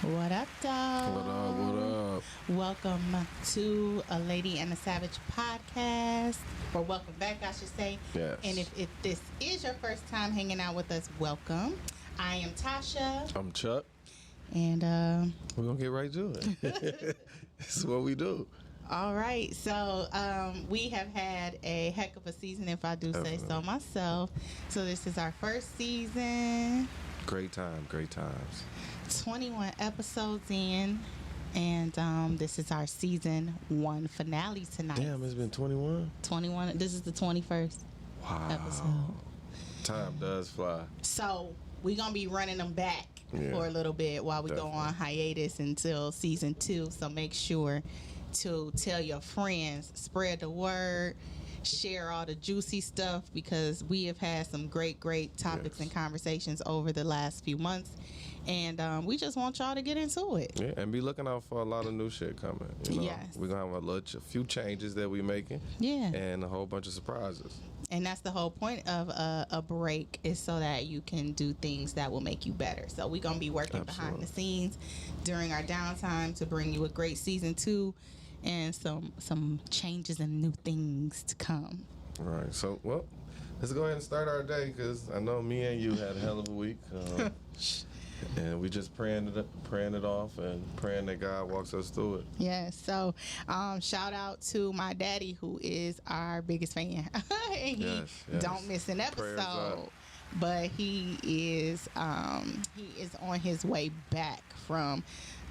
What up, dog? What up, what up? Welcome to A Lady and a Savage podcast. Or welcome back, I should say. Yes. And if this is your first time hanging out with us, welcome. I am Tosha. I'm Chuck. And we're going to get right to it. This is what we do. All right. So we have had a heck of a season, if I do say so myself. So this is our first season. Great times. 21 episodes in, and this is our season 1 finale tonight. Damn, it's been 21? 21. This is the 21st episode. Time does fly. So we're going to be running them back for a little bit while we go on hiatus until season 2. So make sure to tell your friends, spread the word, share all the juicy stuff, because we have had some great topics and conversations over the last few months, and we just want y'all to get into it. Yeah, and be looking out for a lot of new shit coming. You know? Yes, we're gonna have a few changes that we're making. Yeah, and a whole bunch of surprises. And that's the whole point of a break, is so that you can do things that will make you better. So we're gonna be working behind the scenes during our downtime to bring you a great season 2. And some changes and new things to come. All right. So, well, let's go ahead and start our day, because I know me and you had a hell of a week. And we just praying it off and praying that God walks us through it. Yeah. So, shout out to my daddy, who is our biggest fan. And he don't miss an episode. But he is on his way back from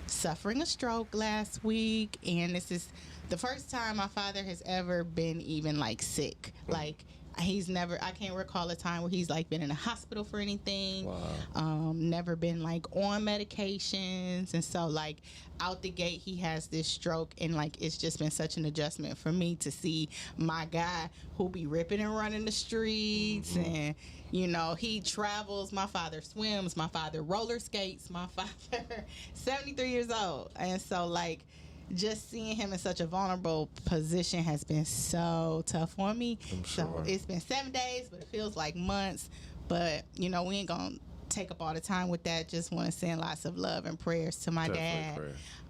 suffering a stroke last week, and this is the first time my father has ever been even like sick. Like, he's never, I can't recall a time where he's like been in a hospital for anything. Wow. Never been like on medications, and so like out the gate he has this stroke, and like it's just been such an adjustment for me to see my guy who be ripping and running the streets. And you know, he travels. My father swims, my father roller skates, my father 73 years old, and so like just seeing him in such a vulnerable position has been so tough on me. So it's been 7 days, but it feels like months. But you know, we ain't gonna take up all the time with that. Just want to send lots of love and prayers to my dad.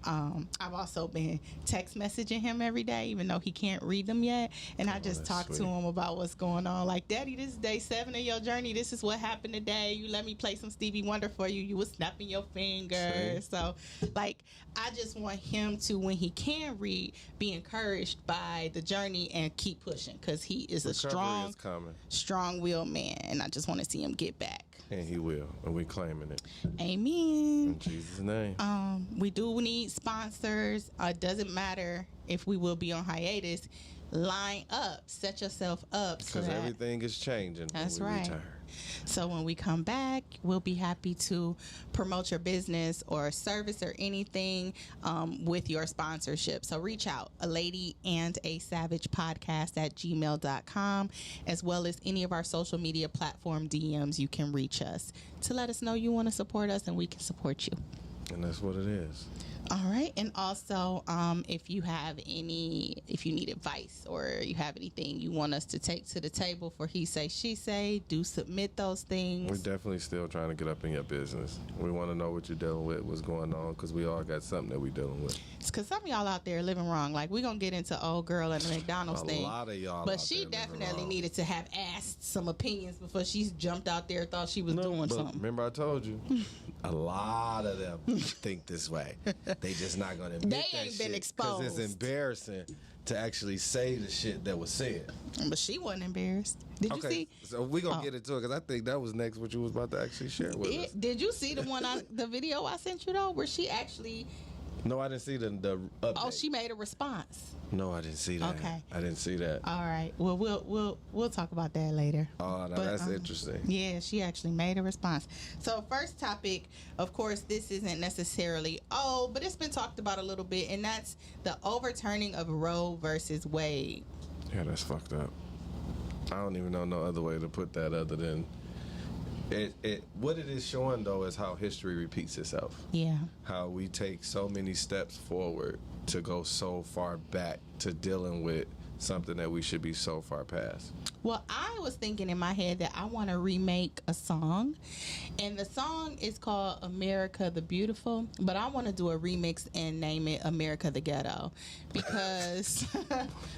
I've also been text messaging him every day, even though he can't read them yet, and I just talk to him about what's going on. Like, Daddy, this is day 7 of your journey. This is what happened today. You let me play some Stevie Wonder for you. You was snapping your fingers. So like, I just want him to, when he can read, be encouraged by the journey and keep pushing, because he is a strong-willed man, and I just want to see him get back. And he will, and we claiming it. Amen. In Jesus' name. We do need sponsors. Doesn't matter if we will be on hiatus. Line up, set yourself up, because everything is changing. That's when we return. So when we come back, we'll be happy to promote your business or service or anything with your sponsorship. So reach out, A Lady and a Savage podcast at gmail.com, as well as any of our social media platform DMs. You can reach us to let us know you want to support us, and we can support you. And that's what it is. All right. And also, if you need advice, or you have anything you want us to take to the table for He Say, She Say, do submit those things. We're definitely still trying to get up in your business. We want to know what you're dealing with, what's going on, because we all got something that we're dealing with. It's because some of y'all out there living wrong. Like, we're going to get into old girl and the McDonald's thing. A lot of y'all. But she definitely needed to have asked some opinions before she jumped out there and thought she was doing something. Remember I told you, a lot of them think this way. They just not going to admit that shit. They ain't been exposed. Because it's embarrassing to actually say the shit that was said. But she wasn't embarrassed. Did you see? So we're going to get into it, because I think that was next what you was about to actually share with us. Did you see the video I sent you, though, where she actually No, I didn't see the update. Oh, she made a response. No, I didn't see that. Okay. I didn't see that. All right. Well, we'll talk about that later. Oh, no, that's interesting. Yeah, she actually made a response. So, first topic, of course, this isn't necessarily old, but it's been talked about a little bit, and that's the overturning of Roe versus Wade. Yeah, that's fucked up. I don't even know no other way to put that other than what it is showing, though, is how history repeats itself. Yeah. How we take so many steps forward to go so far back to dealing with something that we should be so far past. Well, I was thinking in my head that I want to remake a song, and the song is called America the Beautiful, but I want to do a remix and name it America the Ghetto, because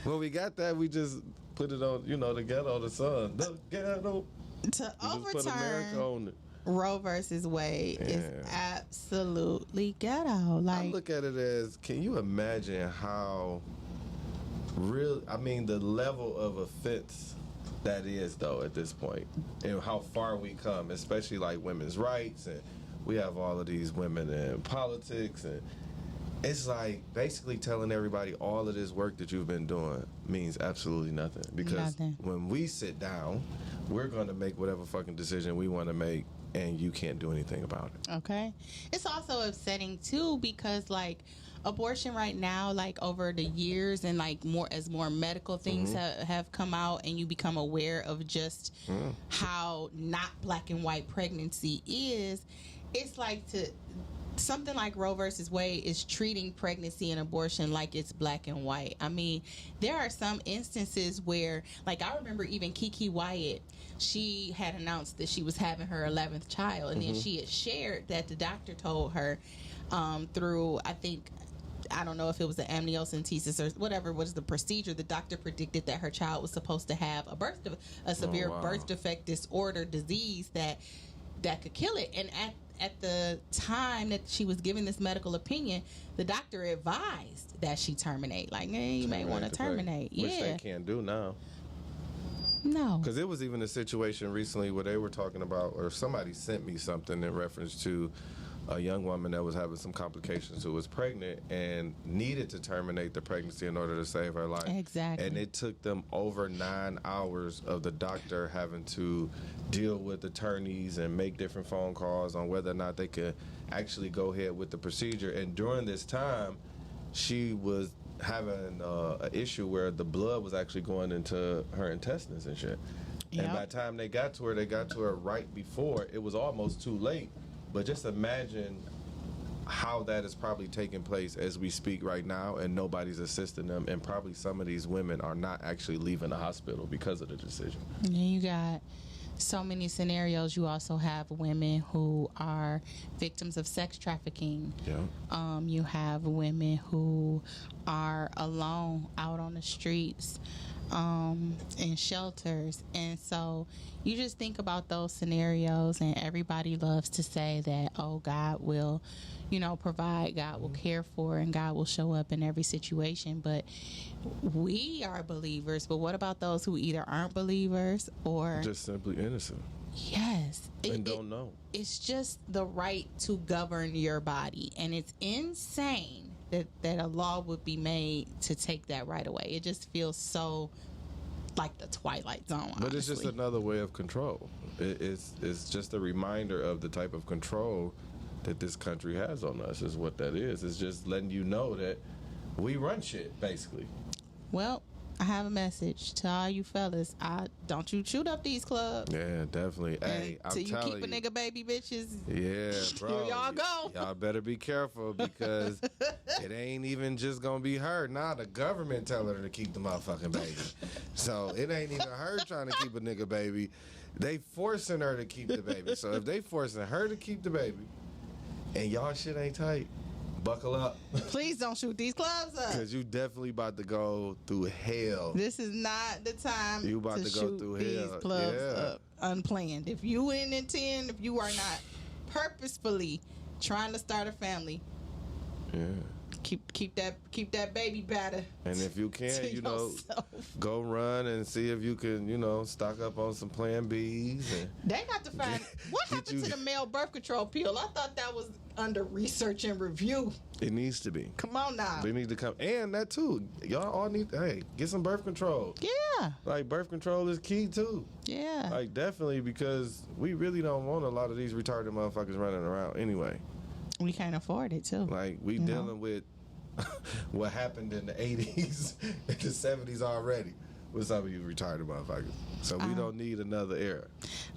well, we got that. We just put it on, the ghetto, the sun, the ghetto. To overturn Roe versus Wade is absolutely ghetto. I look at it as, can you imagine how the level of offense that is, though, at this point, and how far we come, especially like women's rights, and we have all of these women in politics, and it's like basically telling everybody all of this work that you've been doing means absolutely nothing, because when we sit down, we're going to make whatever fucking decision we want to make, and you can't do anything about it. Okay. It's also upsetting too, because like abortion right now, like over the years, and like more medical things have come out, and you become aware of just how not black and white pregnancy is. It's like something like Roe versus Wade is treating pregnancy and abortion like it's black and white. I mean, there are some instances where, like, I remember even Keke Wyatt, she had announced that she was having her 11th child, and then she had shared that the doctor told her through, I don't know if it was an amniocentesis or whatever was the procedure, the doctor predicted that her child was supposed to have a severe birth defect disorder disease that could kill it. And at the time that she was giving this medical opinion, the doctor advised that she terminate. Like, you may want to terminate. Which they can't do now. No. Because it was even a situation recently where they were talking about, or somebody sent me something in reference to a young woman that was having some complications, who was pregnant and needed to terminate the pregnancy in order to save her life. Exactly. And it took them over 9 hours of the doctor having to deal with attorneys and make different phone calls on whether or not they could actually go ahead with the procedure. And during this time, she was having an issue where the blood was actually going into her intestines and shit. Yep. And by the time they got to her right before, it was almost too late. But just imagine how that is probably taking place as we speak right now, and nobody's assisting them, and probably some of these women are not actually leaving the hospital because of the decision. And you got so many scenarios. You also have women who are victims of sex trafficking. Yeah. You have women who are alone out on the streets, in shelters. And so you just think about those scenarios, and everybody loves to say that, oh, God will, provide, God will care for, and God will show up in every situation. But we are believers. But what about those who either aren't believers or just simply innocent? Yes. And don't know. It's just the right to govern your body. And it's insane that a law would be made to take that right away. It just feels so like the Twilight Zone, honestly. But it's just another way of control. It's just a reminder of the type of control that this country has on us, is what that is. It's just letting you know that we run shit, basically. Well, I have a message to all you fellas. Don't you shoot up these clubs. Yeah, definitely. Hey, I'm telling you. Till you keep a nigga baby bitches. Yeah, bro. Here y'all go. Y'all better be careful, because it ain't even just gonna be her. Nah, the government telling her to keep the motherfucking baby. So it ain't even her trying to keep a nigga baby. They forcing her to keep the baby. So if they forcing her to keep the baby and y'all shit ain't tight, buckle up. Please don't shoot these clubs up. Because you definitely about to go through hell. This is not the time you about to go shoot through these hell. clubs up unplanned. If you intend, if you are not purposefully trying to start a family, Keep that baby batter. And if you can, you know, go run and see if you can, you know, stock up on some Plan Bs. And they got to find what happened to the male birth control pill. I thought that was under research and review. It needs to be. Come on now. They need to come, and that too. Y'all all need to, hey, get some birth control. Yeah. Like, birth control is key too. Yeah. Like, definitely, because we really don't want a lot of these retarded motherfuckers running around anyway. We can't afford it too. Like, we dealing with what happened in the 80s and the 70s already with some of you retarded motherfuckers. So we don't need another era.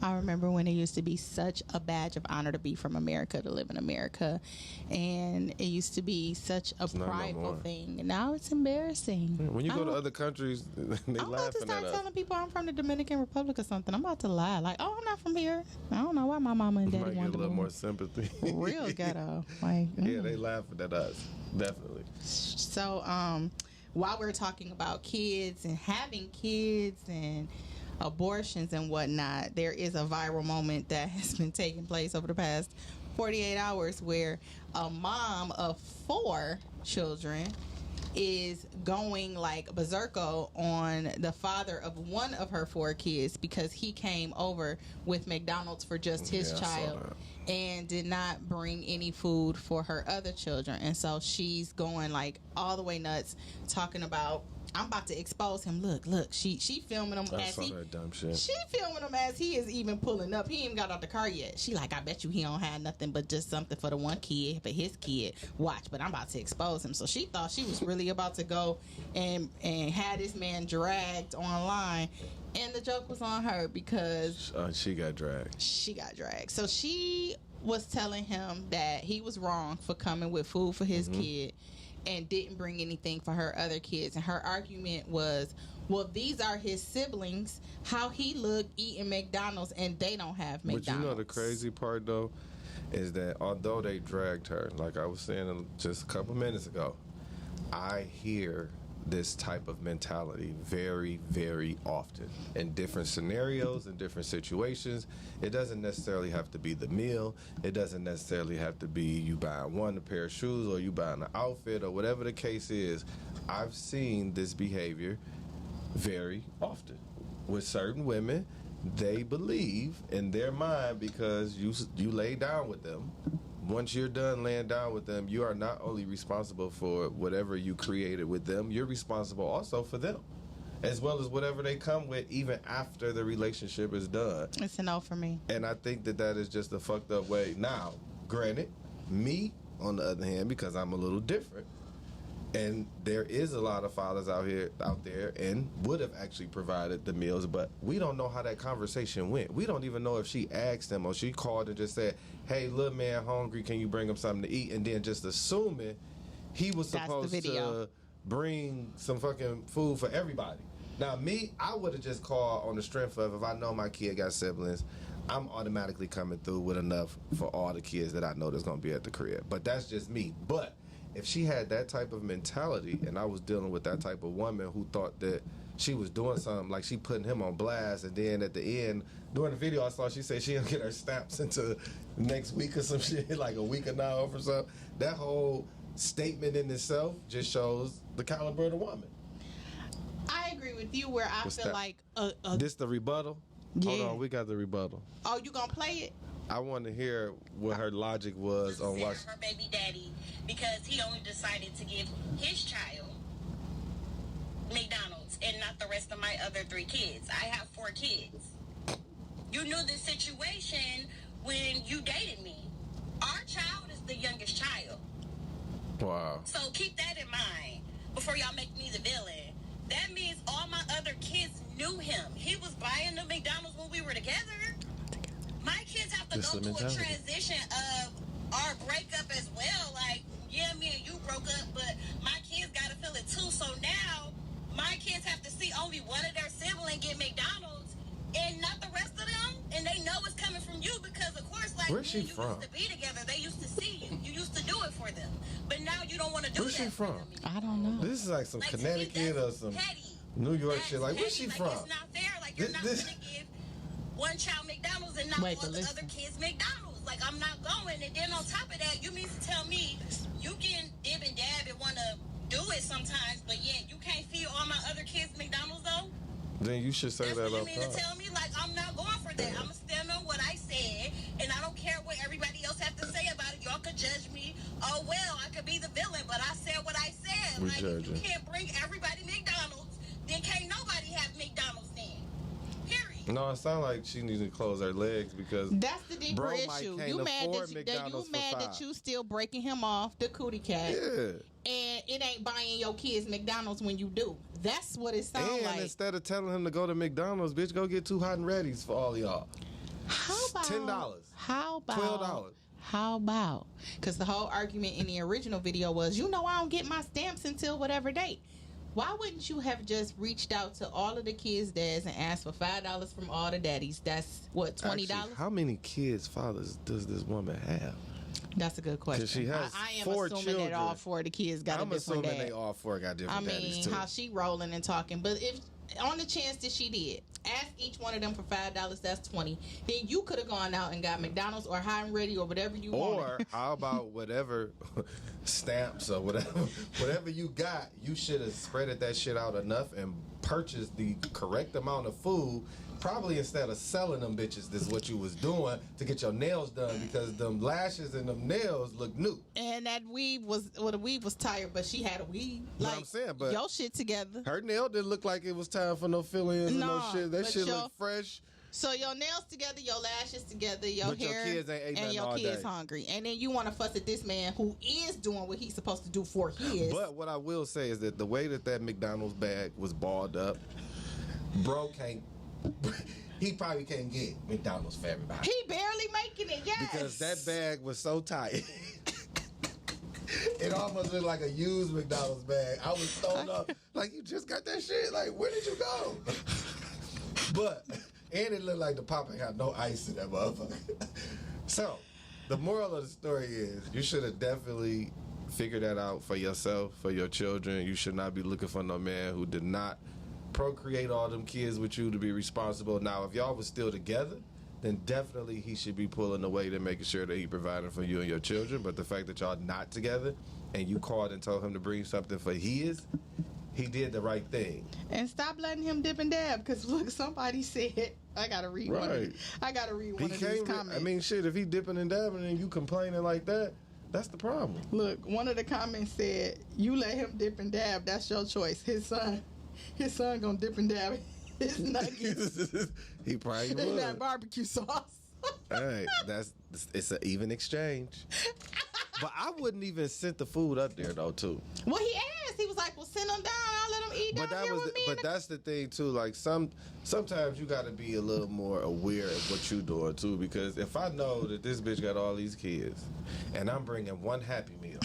I remember when it used to be such a badge of honor to be from America, to live in America. And it used to be such a prideful thing. And now it's embarrassing. Yeah, when you go to other countries, they laughing at us. I'm about to start telling people I'm from the Dominican Republic or something. I'm about to lie. Like, oh, I'm not from here. I don't know why my mama and daddy wanted to get a little more sympathy. Real ghetto. Like, yeah, they laughing at us. Definitely. So, while we're talking about kids and having kids and abortions and whatnot, there is a viral moment that has been taking place over the past 48 hours where a mom of 4 children is going like berserko on the father of one of her 4 kids because he came over with McDonald's for just his child and did not bring any food for her other children. And so she's going like all the way nuts, talking about, I'm about to expose him. Look. She filming him as he. Dumb shit. She filming him as he is even pulling up. He ain't even got out the car yet. She like, I bet you he don't have nothing but just something for the one kid, for his kid. Watch, but I'm about to expose him. So she thought she was really about to go and have this man dragged online. And the joke was on her because she got dragged. So she was telling him that he was wrong for coming with food for his kid and didn't bring anything for her other kids. And her argument was, well, these are his siblings. How he look eating McDonald's and they don't have McDonald's. But you know the crazy part, though, is that although they dragged her, like I was saying just a couple minutes ago, I hear this type of mentality very, very often in different scenarios, in different situations. It doesn't necessarily have to be the meal. It doesn't necessarily have to be you buying a pair of shoes or you buying an outfit or whatever the case is. I've seen this behavior very often with certain women. They believe in their mind, because you lay down with them. Once you're done laying down with them, you are not only responsible for whatever you created with them, you're responsible also for them, as well as whatever they come with even after the relationship is done. It's a no for me. And I think that is just a fucked up way. Now, granted, me, on the other hand, because I'm a little different, and there is a lot of fathers out there and would have actually provided the meals, but we don't know how that conversation went. We don't even know if she asked him or she called and just said, hey, little man hungry, can you bring him something to eat? And then just assuming he was supposed to bring some fucking food for everybody. Now, me, I would have just called on the strength of, if I know my kid got siblings, I'm automatically coming through with enough for all the kids that I know that's going to be at the crib. But that's just me. But if she had that type of mentality, and I was dealing with that type of woman who thought that she was doing something, like she putting him on blast, and then at the end, during the video I saw, she said she'll get her stamps into next week or some shit, like a week or now or something. That whole statement in itself just shows the caliber of the woman. I agree with you where I feel like... This the rebuttal? Yeah. Hold on, we got the rebuttal. Oh, you gonna play it? I want to hear what her logic was on what her baby daddy, because he only decided to give his child McDonald's and not the rest of my other 3 kids. I have 4 kids. You knew this situation when you dated me. Our child is the youngest child. Wow. So keep that in mind before y'all make me the villain. That means all my other kids knew him. He was buying the McDonald's when we were together. My kids have to go through a transition of our breakup as well. Like, yeah, me and you broke up, but my kids got to feel it too. So now my kids have to see only one of their siblings get McDonald's and not the rest of them. And they know it's coming from you because, of course, like, where's she from? Used to be together. They used to see you. You used to do it for them. But now you don't want to do where's that. Where's she from? I don't know. This is like some Connecticut or some New York shit. Like, where's she from? It's not fair. Like, you're not going to give one child McDonald's and not all the other kids McDonald's. Like, I'm not going. And then on top of that, you mean to tell me you can dib and dab at one it sometimes, but yet you can't feed all my other kids McDonald's though. Then you should say That's that what up you mean top. to tell me? Like, I'm not going for that. I'm going to stand on what I said, and I don't care what everybody else has to say about it. Y'all could judge me. Oh, well, I could be the villain, but I said what I said. We like, if you judging. can't bring everybody McDonald's, then can't nobody have McDonald's then. Period. No, it sounds like she needs to close her legs because That's the deeper bro might issue. can't You mad afford that McDonald's you mad for that $5. you still breaking him off the cootie cat, Yeah. and it ain't buying your kids McDonald's when you do. That's what it sounds And like. instead of telling him to go to McDonald's, bitch, go get 2 hot and readies for all y'all. How about $10. How about $12. How about? Because the whole argument in the original video was, I don't get my stamps until whatever date. Why wouldn't you have just reached out to all of the kids' dads and asked for $5 from all the daddies? That's what, $20? Actually, how many kids' fathers does this woman have? That's a good question. 'Cause she has I am 4 assuming children. that all 4 of the kids got I'm a different assuming dad. they all 4 got different daddies too. How she rolling and talking. But if on the chance that she did, ask each one of them for $5, that's $20. Then you could have gone out and got McDonald's or High and Ready or whatever you Or wanted. how about whatever stamps or whatever you got, you should have spreaded that shit out enough and purchased the correct amount of food. Probably instead of selling them bitches, this is what you was doing to get your nails done because them lashes and them nails look new. And that weave was, the weave was tired, but she had a weave. Know what I'm saying? But your shit together. her nail didn't look like it was time for no fillings and no shit. That but shit looked fresh. So your nails together, your lashes together, your But your hair, kids ain't ate and nothing your all kids day. hungry. And then you want to fuss at this man who is doing what he's supposed to do for his. But what I will say is that the way that McDonald's bag was balled up, bro can't. He probably can't get McDonald's for everybody. He barely making it, yes. Because that bag was so tight. It almost looked like a used McDonald's bag. I was thrown up. Like, you just got that shit? Like, where did you go? But, and it looked like the Papa had no ice in that motherfucker. So, the moral of the story is, you should have definitely figured that out for yourself, for your children. You should not be looking for no man who did not procreate all them kids with you to be responsible. Now, if y'all was still together, then definitely he should be pulling the weight and making sure that he providing for you and your children. But the fact that y'all not together and you called and told him to bring something for his, he did the right thing. And stop letting him dip and dab, because look, somebody said, I gotta read one of these comments. I mean, shit, if he dipping and dabbing and you complaining like that, that's the problem. Look, one of the comments said, you let him dip and dab, that's your choice. His son gonna dip and dab his nuggets He probably in would. that barbecue sauce. All right, it's an even exchange. But I wouldn't even send the food up there though, too. Well, he asked. He was like, "Well, send them down. I'll let them eat down here with me." But that's the thing too. Like sometimes you got to be a little more aware of what you doing too. Because if I know that this bitch got all these kids, and I'm bringing one Happy Meal,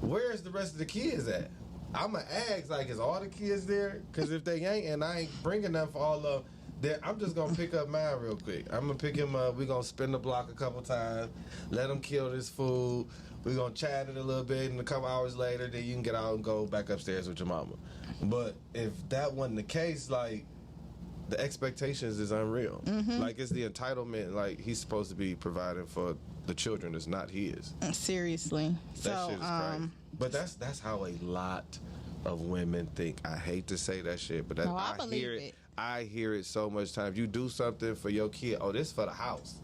where's the rest of the kids at? I'ma ask, like, is all the kids there? Because if they ain't, and I ain't bringing them for all of them, I'm just gonna pick up mine real quick. I'm gonna pick him up. We gonna spin the block a couple times, let him kill this food. We gonna chat it a little bit, and a couple hours later, then you can get out and go back upstairs with your mama. But if that wasn't the case, like, the expectations is unreal. Mm-hmm. Like, it's the entitlement. Like, he's supposed to be providing for the children. It's not his. Seriously. That shit is crazy. But that's how a lot of women think. I hate to say that shit, but I believe it. I hear it so much times. You do something for your kid. Oh, this for the house.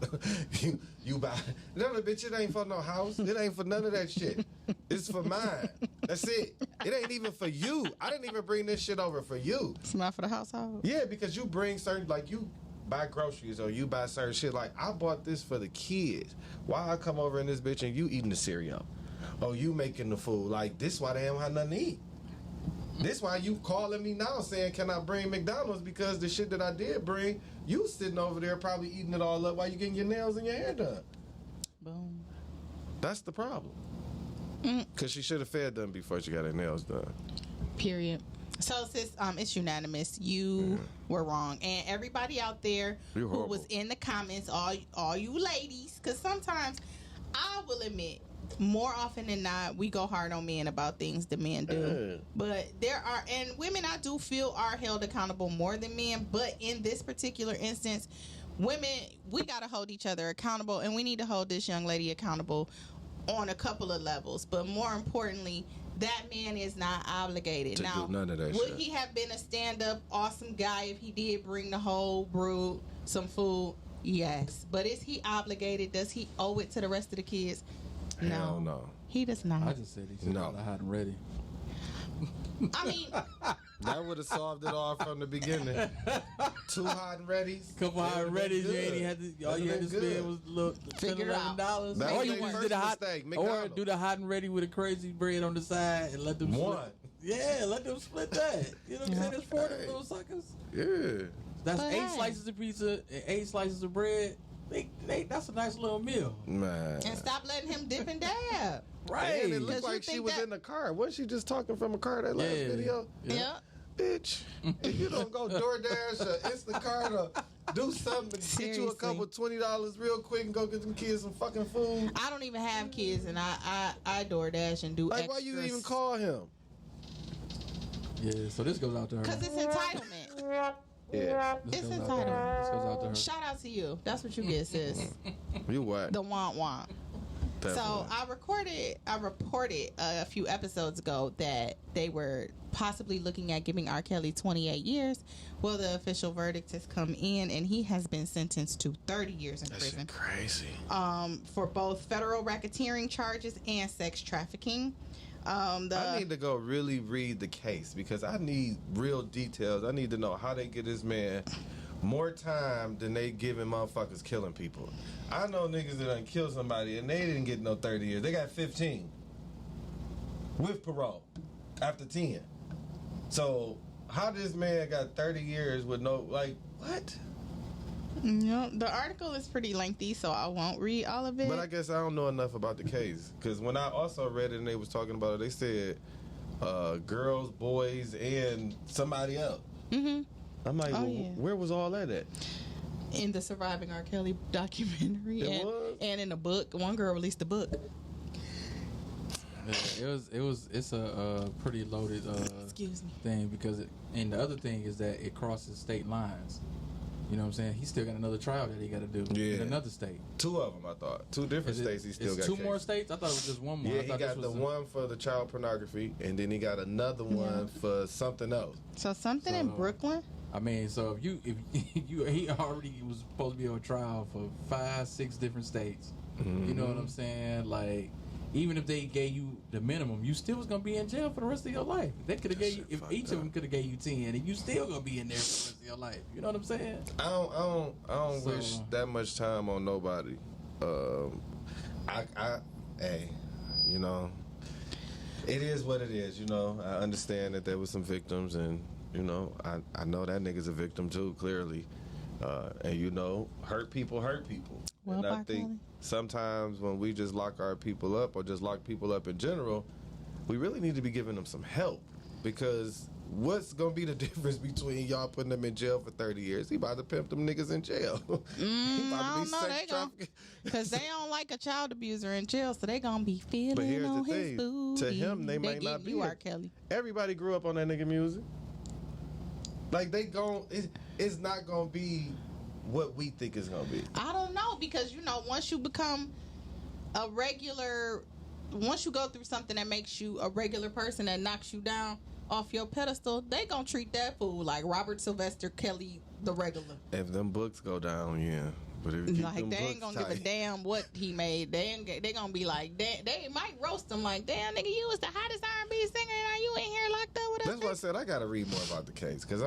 you buy. No, bitch, it ain't for no house. It ain't for none of that shit. It's for mine. That's it. It ain't even for you. I didn't even bring this shit over for you. It's not for the household. Yeah, because you bring certain, like, you buy groceries or you buy certain shit. Like, I bought this for the kids. Why I come over in this bitch and you eating the cereal? Oh, you making the food. Like, this why they don't have nothing to eat. This why you calling me now saying, can I bring McDonald's? Because the shit that I did bring, you sitting over there probably eating it all up while you getting your nails and your hair done. Boom. That's the problem. Because she should have fed them before she got her nails done. Period. So, sis, it's unanimous. You were wrong. And everybody out there who was in the comments, all you ladies, because sometimes, I will admit, more often than not, we go hard on men about things that men do. But there are, and women I do feel are held accountable more than men. But in this particular instance, women, we got to hold each other accountable. And we need to hold this young lady accountable on a couple of levels. But more importantly, that man is not obligated. To now, do none of that would shit. he have been a stand-up, awesome guy if he did bring the whole brood some food? Yes. But is he obligated? Does he owe it to the rest of the kids? Hell no. He does not. I just said he should have hot and ready. I mean, that would have solved it all from the beginning. 2 hot and readies. Couple hot and readies. You ain't had to. All you had to spend was $11. Or you just did a hot, or do the hot and ready with a crazy bread on the side and let them let them split that. You know what I'm saying? There's 4 little suckers. Yeah. That's 8 slices of pizza and 8 slices of bread. That's a nice little meal. Man. And stop letting him dip and dab. Right. And it looked like she was in the car. Wasn't she just talking from a car that last video? Yeah. Bitch, if you don't go DoorDash or Instacart or do something to get you a couple $20 real quick and go get them kids some fucking food. I don't even have kids, and I DoorDash and do like extras. why you even call him? Yeah, so this goes out to her. Because it's entitlement. Yeah. It's entitlement. This goes out to her. Shout out to you. That's what you get, sis. You what? The want. Definitely. So I reported a few episodes ago that they were possibly looking at giving R. Kelly 28 years. Well, the official verdict has come in, and he has been sentenced to 30 years in prison. Crazy. For both federal racketeering charges and sex trafficking. I need to go really read the case because I need real details. I need to know how they get this man more time than they giving motherfuckers killing people. I know niggas that done killed somebody and they didn't get no 30 years. They got 15 with parole after 10. So how this man got 30 years with no, like, what? No, the article is pretty lengthy, so I won't read all of it. But I guess I don't know enough about the case because when I also read it and they was talking about it, they said girls, boys, and somebody else. Mm-hmm. I'm like, where was all that at? In the Surviving R. Kelly documentary. And in the book. One girl released a book. Yeah, it's a pretty loaded Excuse me. thing because and the other thing is that it crosses state lines. You know what I'm saying? He's still got another trial that he got to do in another state. 2 of them, I thought. 2 different states he still got 2 more states? I thought it was just 1 more. Yeah, he got the one for the child pornography, and then he got another one for something else. So something in Brooklyn? I mean, so if he already was supposed to be on trial for 5, 6 different states. Mm-hmm. You know what I'm saying? Like, even if they gave you the minimum, you still was gonna be in jail for the rest of your life. They could have gave you, if each of them could have gave you 10, and you still gonna be in there for the rest of your life. You know what I'm saying? I don't wish that much time on nobody. Hey, you know, it is what it is. You know, I understand that there was some victims, and you know, I know that nigga's a victim too, clearly. And you know, hurt people. Well, and I think sometimes when we just lock our people up or just lock people up in general, we really need to be giving them some help because what's going to be the difference between y'all putting them in jail for 30 years? He about to pimp them niggas in jail. He about to be sex trafficking. Because they don't like a child abuser in jail, so they going to be feeling but here's on the his thing. booty. To him, they might not be. R. Kelly. Everybody grew up on that nigga music. Like, it's not going to be what we think it's gonna be. I don't know because you know once you become a regular, once you go through something that makes you a regular person that knocks you down off your pedestal, they gonna treat that fool like Robert Sylvester Kelly the regular. If them books go down, yeah. But if you like they ain't gonna give a damn what he made. They gonna be like they might roast him like damn nigga you was the hottest R&B singer and now you in here locked up with us. That's why I said I gotta read more about the case because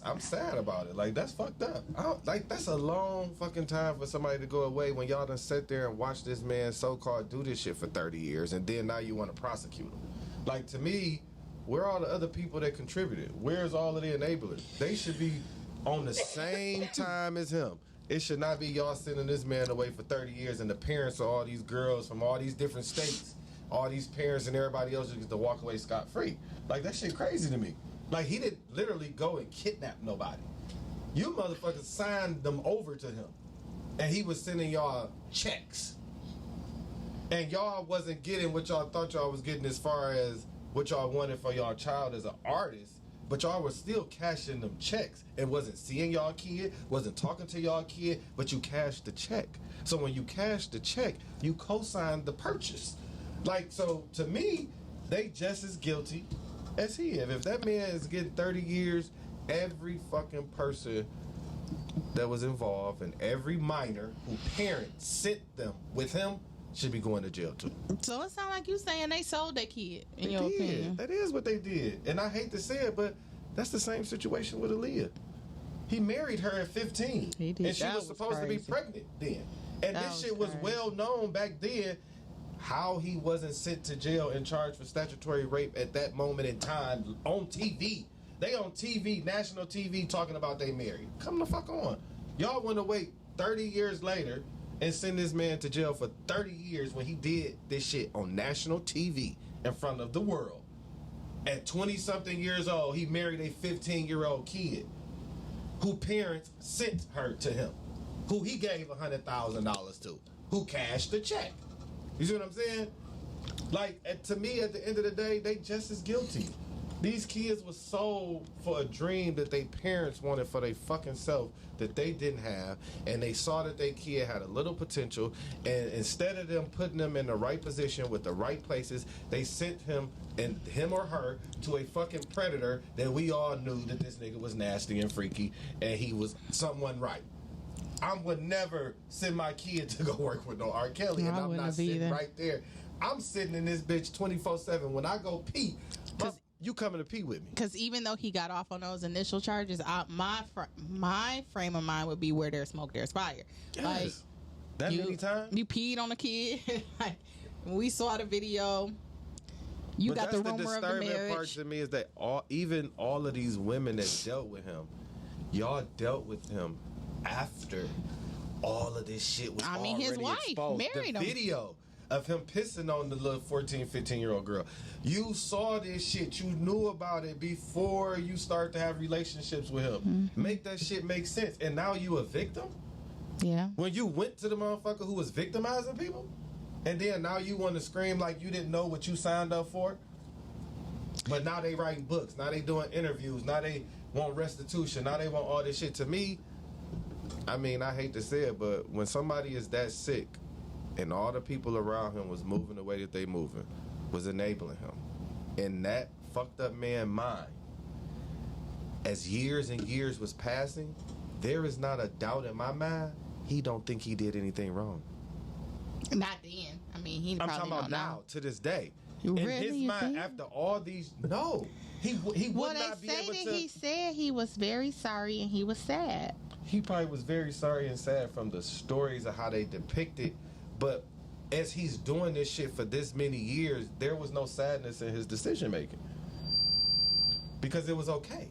I'm sad about it. Like, that's fucked up. That's a long fucking time for somebody to go away when y'all done sit there and watch this man so-called do this shit for 30 years and then now you want to prosecute him. Like, to me, where are all the other people that contributed? Where's all of the enablers? They should be on the same time as him. It should not be y'all sending this man away for 30 years and the parents of all these girls from all these different states, all these parents and everybody else just get to walk away scot-free. Like, that shit crazy to me. Like, he didn't literally go and kidnap nobody. You motherfuckers signed them over to him. And he was sending y'all checks. And y'all wasn't getting what y'all thought y'all was getting as far as what y'all wanted for y'all child as an artist. But y'all were still cashing them checks and wasn't seeing y'all kid, wasn't talking to y'all kid, but you cashed the check. So when you cashed the check, you co-signed the purchase. Like, so to me, they just as guilty as he is. If that man is getting 30 years, every fucking person that was involved and every minor who parents sent them with him should be going to jail too. So it sounds like you saying they sold their kid, in They your did. opinion. That is what they did. And I hate to say it, but that's the same situation with Aaliyah. He married her at 15. He did. And she That was supposed to be crazy. pregnant then. And That this shit was crazy. well known back then how he wasn't sent to jail and charged for statutory rape at that moment in time on TV. They on TV, national TV, talking about they married. Come the fuck on. Y'all want to wait 30 years later and send this man to jail for 30 years when he did this shit on national TV in front of the world. At 20-something years old, he married a 15-year-old kid who parents sent her to him, who he gave $100,000 to, who cashed the check. You see what I'm saying? Like, to me, at the end of the day, they just as guilty. These kids were sold for a dream that their parents wanted for their fucking self that they didn't have, and they saw that their kid had a little potential, and instead of them putting them in the right position with the right places, they sent him or her to a fucking predator that we all knew that this nigga was nasty and freaky, and he was someone right. I would never send my kid to go work with no R. Kelly, and I'm not sitting right there. I'm sitting in this bitch 24/7. When I go pee, you coming to pee with me? Because even though he got off on those initial charges, my frame of mind would be where there's smoke, there's fire. Yes. Like, that many times? You peed on a kid. Like, when we saw the video, you got the rumor of the marriage. The disturbing part to me is that all of these women that dealt with him, y'all dealt with him after all of this shit was already his wife exposed. married him. The video of him pissing on the little 14, 15-year-old girl. You saw this shit. You knew about it before you start to have relationships with him. Mm-hmm. Make that shit make sense. And now you a victim? Yeah. When you went to the motherfucker who was victimizing people, and then now you want to scream like you didn't know what you signed up for? But now they writing books. Now they doing interviews. Now they want restitution. Now they want all this shit. To me, I mean, I hate to say it, but when somebody is that sick and all the people around him was moving the way that they moving, was enabling him, in that fucked up man mind, as years and years was passing, there is not a doubt in my mind he don't think he did anything wrong. Not then. I mean, he probably I'm talking about now, to this day. In his mind, after all these, no, he would not be able to. He said he was very sorry and he was sad. He probably was very sorry and sad from the stories of how they depicted, but as he's doing this shit for this many years, there was no sadness in his decision making because it was okay.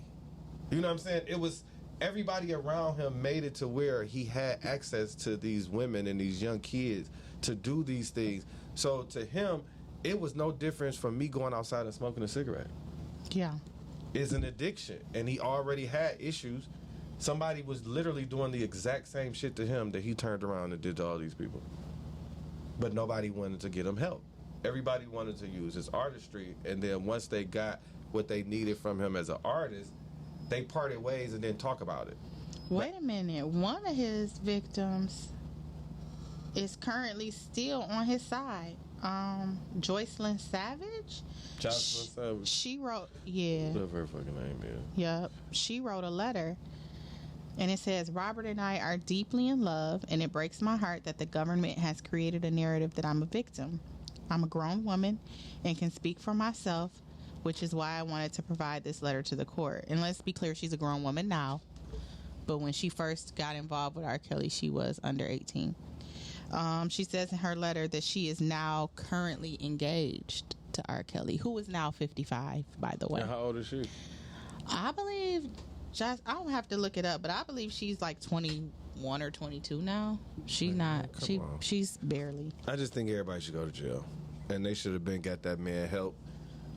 You know what I'm saying? It was everybody around him made it to where he had access to these women and these young kids to do these things. So to him, it was no difference from me going outside and smoking a cigarette. Yeah. It's an addiction, and he already had issues. Somebody was literally doing the exact same shit to him that he turned around and did to all these people. But nobody wanted to get him help. Everybody wanted to use his artistry, and then once they got what they needed from him as an artist, they parted ways and didn't talk about it. Wait a minute. One of his victims is currently still on his side. Joycelyn Savage. Joycelyn Savage. She wrote, yeah. Whatever her fucking name is. Yep. She wrote a letter. And it says, Robert and I are deeply in love, and it breaks my heart that the government has created a narrative that I'm a victim. I'm a grown woman and can speak for myself, which is why I wanted to provide this letter to the court. And let's be clear, she's a grown woman now. But when she first got involved with R. Kelly, she was under 18. She says in her letter that she is now currently engaged to R. Kelly, who is now 55, by the way. And how old is she? I believe, I don't have to look it up, but I believe she's like 21 or 22 now. She's not. She's barely. I just think everybody should go to jail, and they should have been got that man help.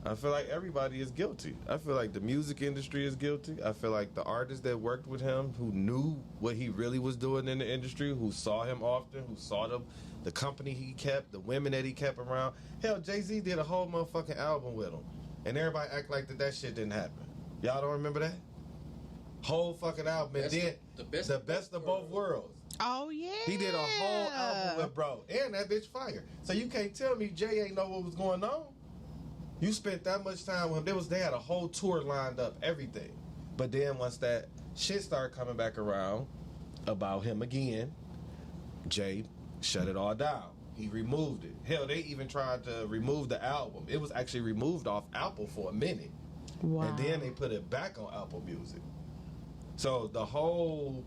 I feel like everybody is guilty. I feel like the music industry is guilty. I feel like the artists that worked with him, who knew what he really was doing in the industry, who saw him often, who saw the company he kept, the women that he kept around. Hell, Jay-Z did a whole motherfucking album with him, and everybody act like that shit didn't happen. Y'all don't remember that? Whole fucking album, and then the best of both worlds. Oh yeah. He did a whole album with bro, and that bitch fire. So you can't tell me Jay ain't know what was going on. You spent that much time with him. They had a whole tour lined up, everything. But then once that shit started coming back around about him again, Jay shut it all down. He removed it. Hell, they even tried to remove the album. It was actually removed off Apple for a minute. Wow. And then they put it back on Apple Music. So the whole,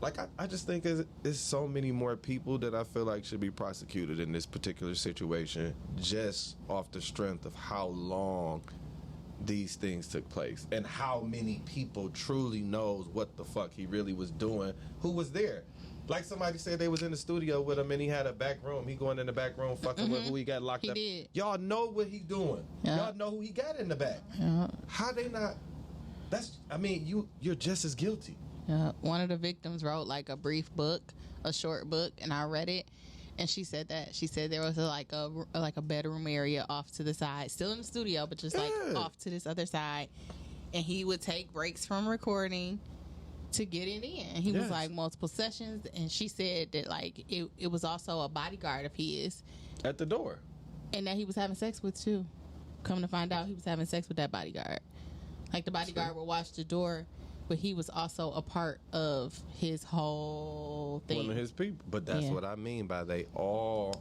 like, I just think there's so many more people that I feel like should be prosecuted in this particular situation just off the strength of how long these things took place and how many people truly knows what the fuck he really was doing, who was there. Like somebody said they was in the studio with him and he had a back room. He going in the back room fucking with who he got locked up. Did. Y'all know what he doing. Yeah. Y'all know who he got in the back. Yeah. How they not? You're just as guilty. One of the victims wrote like a brief book, a short book, and I read it. And she said there was like a bedroom area off to the side, still in the studio, but just like off to this other side. And he would take breaks from recording to get it in. He was like multiple sessions, and she said that like it was also a bodyguard of his at the door, and that he was having sex with too. Come to find out, he was having sex with that bodyguard. Like the bodyguard would watch the door, but he was also a part of his whole thing. One of his people. But that's what I mean by they all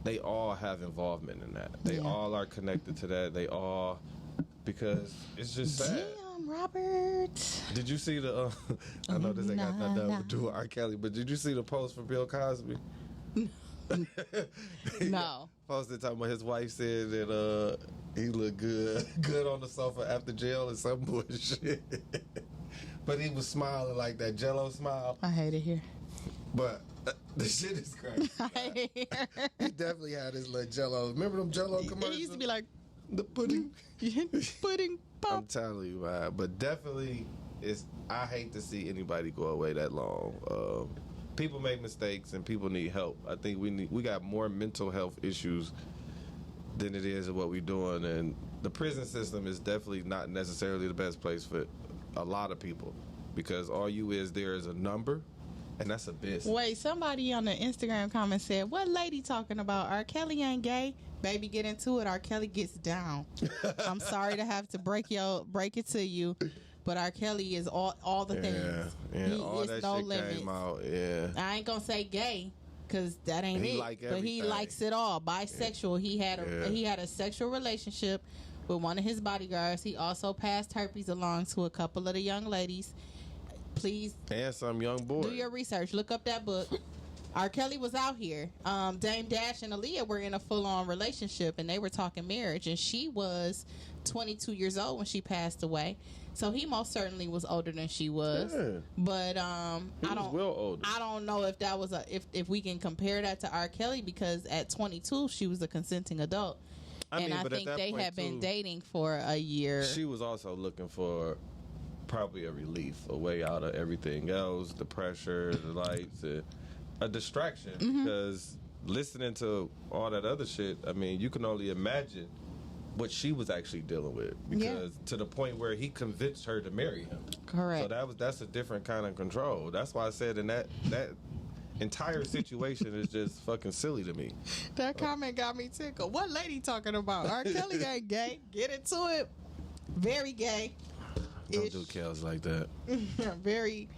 have involvement in that. They all are connected to that. They all, because it's just sad. Damn, Robert. Did you see the? I know this ain't got nothing to do with R. Kelly, but did you see the post for Bill Cosby? No. Posted talking about his wife said that he looked good on the sofa after jail or some bullshit. But he was smiling like that Jello smile. I hate it here. But the shit is crazy. I hate it here. He definitely had his little Jello. Remember them Jello commercials? It used to be like the pudding. pudding pop. I'm telling you, man. But definitely, I hate to see anybody go away that long. People make mistakes and people need help. I think we got more mental health issues than it is what we're doing, and the prison system is definitely not necessarily the best place for a lot of people, because all you is there is a number, and that's a business. Wait, somebody on the Instagram comment said, "What lady talking about? R. Kelly ain't gay." Baby, get into it. R. Kelly gets down. I'm sorry to have to break it to you. But R. Kelly is all the things. Yeah, he all that no shit limits. came out. Yeah, I ain't gonna say gay because that ain't it. But he likes it all. Bisexual. Yeah. He had a sexual relationship with one of his bodyguards. He also passed herpes along to a couple of the young ladies. Please, and some young boy. Do your research. Look up that book. R. Kelly was out here. Dame Dash and Aaliyah were in a full-on relationship, and they were talking marriage. And she was 22 years old when she passed away. So he most certainly was older than she was. Yeah. But I don't know if that was if we can compare that to R. Kelly, because at 22 she was a consenting adult. I think they had been dating for a year. She was also looking for probably a relief, a way out of everything else, the pressure, the lights, a distraction. Because listening to all that other shit, I mean, you can only imagine what she was actually dealing with, because to the point where he convinced her to marry him. Correct. So that's a different kind of control. That's why I said in that entire situation is just fucking silly to me. That comment got me tickled. What lady talking about? R. Kelly ain't gay. Get into it. Very gay. Don't do Kels like that. Very.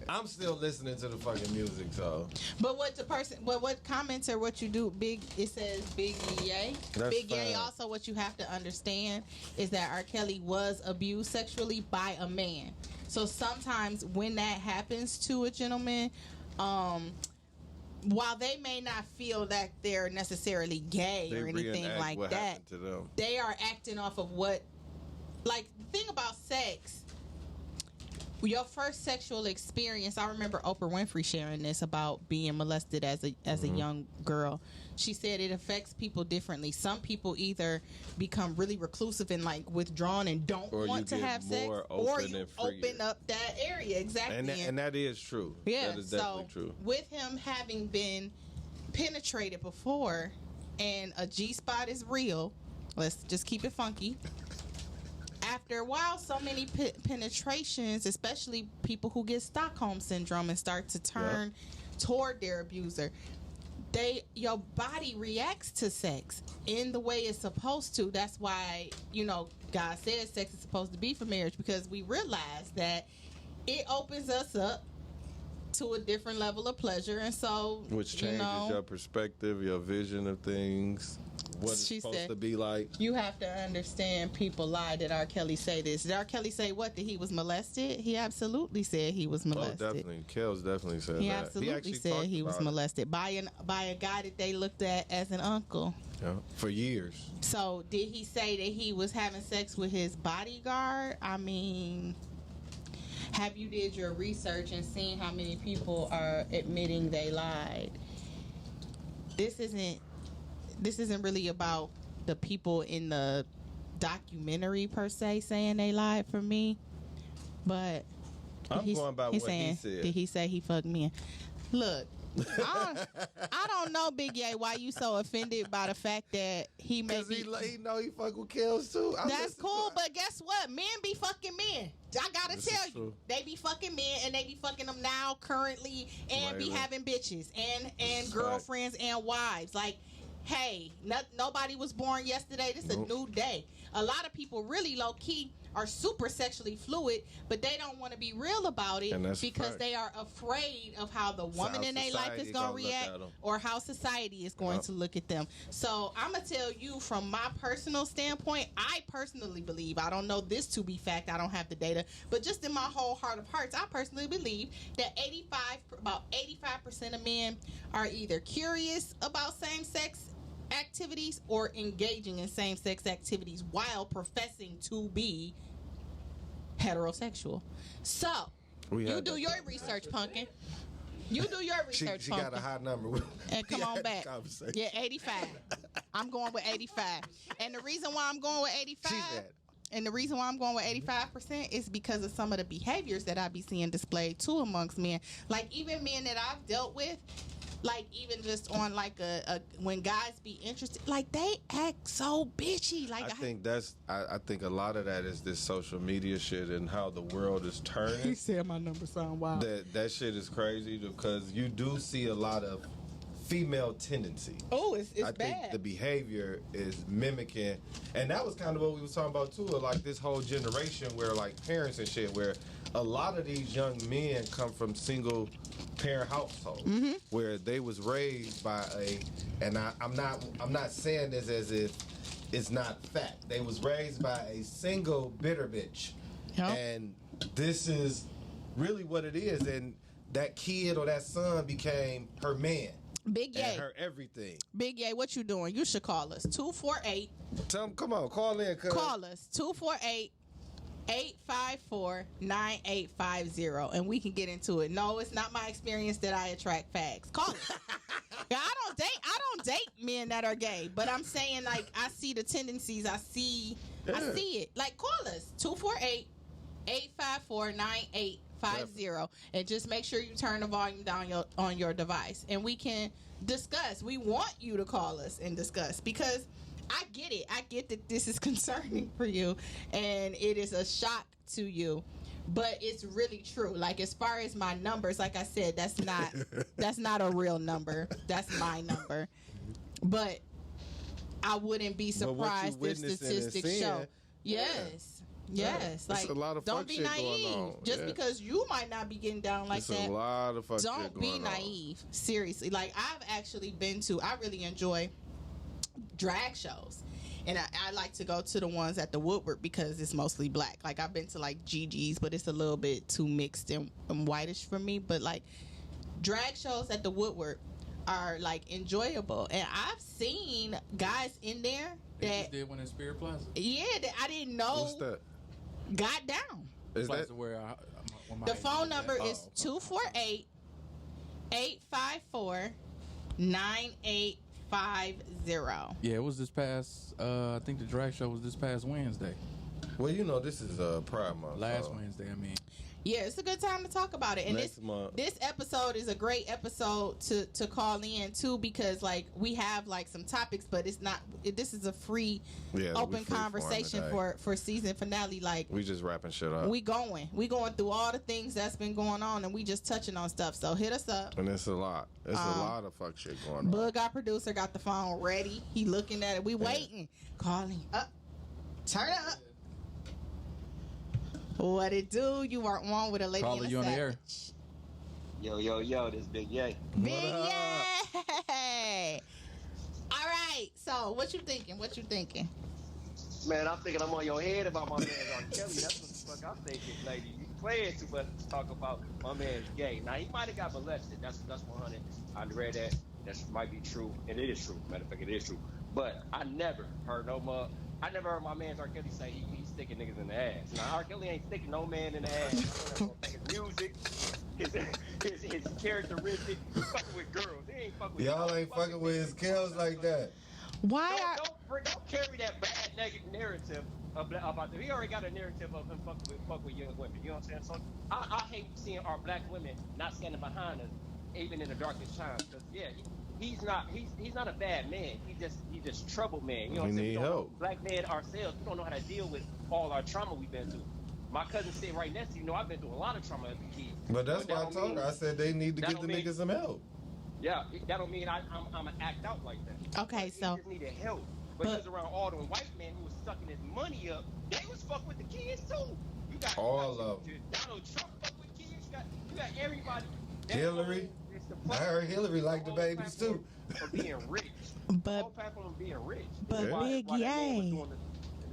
I'm still listening to the fucking music, so. But what commenter, what you do, it says Big Yay. Big Yay, also what you have to understand is that R. Kelly was abused sexually by a man. So sometimes when that happens to a gentleman, while they may not feel that they're necessarily gay or anything like that, they are acting off of what, like, the thing about sex, your first sexual experience. I remember Oprah Winfrey sharing this about being molested as a young girl. She said it affects people differently. Some people either become really reclusive and like withdrawn and don't want to have sex, or you open up that area. Exactly, and that is true. Yeah, that is definitely true. With him having been penetrated before, and a G-spot is real. Let's just keep it funky. after a while, so many penetrations, especially people who get Stockholm syndrome and start to turn toward their abuser, your body reacts to sex in the way it's supposed to. That's why, God says sex is supposed to be for marriage, because we realize that it opens us up to a different level of pleasure. And so, which changes your perspective, your vision of things, what it's supposed to be like. You have to understand, people lie. Did R. Kelly say this? Did R. Kelly say what? That he was molested? He absolutely said he was molested. Oh, definitely. Kells definitely said that. He absolutely said he was molested by a guy that they looked at as an uncle. Yeah, for years. So did he say that he was having sex with his bodyguard? I mean, have you did your research and seen how many people are admitting they lied? This isn't really about the people in the documentary per se saying they lied for me, but I'm going by what he said. Did he say he fucked men? Look, I don't know, Big Ye, why you so offended by the fact that he may be... Because he know he fuck with Kells too. That's cool, but guess what? Men be fucking men. I gotta tell you, they be fucking men, and they be fucking them now, currently, and be having bitches and girlfriends and wives. Like, hey, nobody was born yesterday. This is a new day. A lot of people really low key are super sexually fluid, but they don't want to be real about it because they are afraid of how the woman in their life is going to react or how society is going to look at them. So I'm going to tell you from my personal standpoint, I personally believe, I don't know this to be fact, I don't have the data, but just in my whole heart of hearts, I personally believe that about 85% of men are either curious about same-sex activities or engaging in same-sex activities while professing to be heterosexual. So you do your research, Pumpkin. You do your research, she Pumpkin. got a high number. And come on back. Yeah, 85. I'm going with 85. And the reason why I'm going with 85% is because of some of the behaviors that I be seeing displayed too amongst men. Like, even men that I've dealt with, like, even just on like a when guys be interested, like, they act so bitchy. Like, I think a lot of that is this social media shit and how the world is turning. He said my number sound wild. That shit is crazy because you do see a lot of female tendency. Oh, it's bad. I think the behavior is mimicking, and that was kind of what we was talking about too. Like, this whole generation where, like, parents and shit, where a lot of these young men come from single parent households where they was raised by I'm not saying this as if it's not fact. They was raised by a single bitter bitch, and this is really what it is. And that kid or that son became her man. Big Ye. And her everything. Big Ye, what you doing? You should call us. 248. Tell them, come on, call in. Call us. 248-854-9850, and we can get into it. No, it's not my experience that I attract fags. Call us. I don't date men that are gay, but I'm saying, like, I see the tendencies. I see it. Like, call us. 248-854-9850. And just make sure you turn the volume down on your device, and we can discuss. We want you to call us and discuss, because I get it. I get that this is concerning for you and it is a shock to you, but it's really true. Like, as far as my numbers, like I said, that's not a real number. That's my number. But I wouldn't be surprised if statistics show. Yes. Yes, like, a lot of don't be naive. Just because you might not be getting down like that, a lot of fuck don't be naive. Seriously, like, I've actually I really enjoy drag shows, and I like to go to the ones at the Woodward because it's mostly black. Like, I've been to like Gigi's, but it's a little bit too mixed and whitish for me. But like, drag shows at the Woodward are like enjoyable, and I've seen guys in there that just did one in Spirit Plaza. Yeah, that I didn't know. What's that? Got down. Is that where the phone number is 248-854-9850. Yeah, it was this past. I think the drag show was this past Wednesday. Well, this is Pride Month. Last Wednesday, I mean. Yeah, it's a good time to talk about it. And this episode is a great episode to call in too, because like we have like some topics, but it's not. This is a free, open conversation for season finale. Like we just wrapping shit up. We going through all the things that's been going on, and we just touching on stuff. So hit us up. And it's a lot. It's a lot of fuck shit going on. Bug, our producer, got the phone ready. He looking at it. We waiting. Calling up. Turn up. What it do? You are on with a lady Calling in a you on the air. Yo, this Big Yay. Big Yay! All right. So, what you thinking? Man, I'm thinking I'm on your head about my man R. Kelly. That's what the fuck I'm thinking, lady. You playing too much to talk about my man's gay. Now, he might have got molested. That's 100. I read that. That might be true, and it is true. Matter of fact, it is true. But I never heard my man's R. Kelly say he's sticking niggas in the ass. Now, R. Kelly ain't sticking no man in the ass. His music, his characteristic, he's fucking with girls. He ain't fucking with y'all ain't fucking with his kills like that. Why? Don't carry that bad negative narrative about them. He already got a narrative of him fuck with young women. You know what I'm saying? So I hate seeing our black women not standing behind us, even in the darkest times. Because he's not a bad man. He's just troubled man. You know what I'm saying? We need help. Black men ourselves, we don't know how to deal with all our trauma we've been through. My cousin sitting right next to you, I've been through a lot of trauma as a kid. But that's why I told her. I said they need to give the niggas some help. Yeah, that don't mean I'm an act out like that. Okay, so he just needed help. But he was around all them white men who was sucking his money up. They was fuck with the kids too. You got all of them. Donald Trump fuck with kids. You got everybody. Hillary. I heard Hillary liked the babies too. For being rich. But whole platform of being rich. But Big Yay.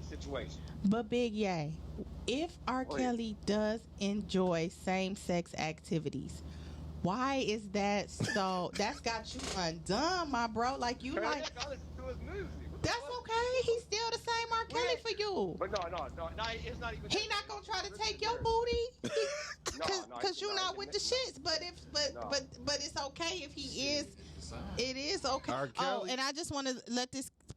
Situation. But Big Yay, if R. Kelly does enjoy same-sex activities, why is that so? That's got you undone, my bro. Like you like. That's okay. He's still the same R. Kelly for you. But no, it's not even. He not gonna try to take your booty, cause you not with the shits. But it's okay if he is. It is okay. Oh, and I just want to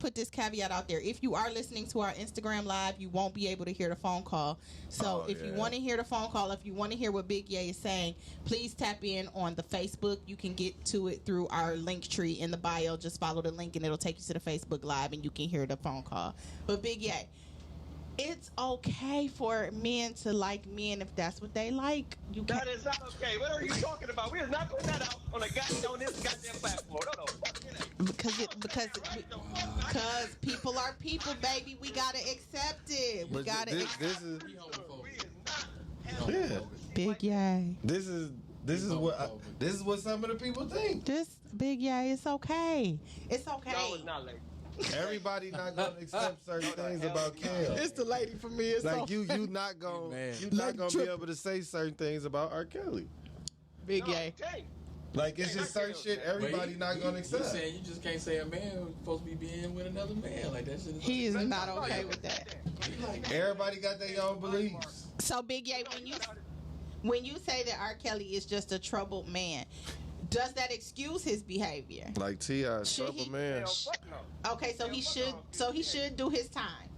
put this caveat out there. If you are listening to our Instagram live, you won't be able to hear the phone call. So if you want to hear the phone call, if you want to hear what Big Yay is saying, please tap in on the Facebook. You can get to it through our link tree in the bio. Just follow the link and it'll take you to the Facebook live and you can hear the phone call. But Big Yay, it's okay for men to like men if that's what they like. That is not okay. What are you talking about? We are not putting that out on this goddamn platform. No. Because people are people, baby. We gotta accept it. We gotta accept it. Big Yay. This is what some of the people think. This Big Yay, it's okay. It's okay. No, it's not, lady. Everybody not gonna accept certain things about Kel. It's the lady for me. It's like you not gonna be able to say certain things about R. Kelly. Big Yay. Like it's just certain shit everybody not gonna accept. You saying you just can't say a man who's supposed to be being with another man like that shit. He is not okay with that. Everybody got their own beliefs. So Big Yay, when you say that R. Kelly is just a troubled man, does that excuse his behavior? Like T.I. troubled man. Okay, so he should do his time.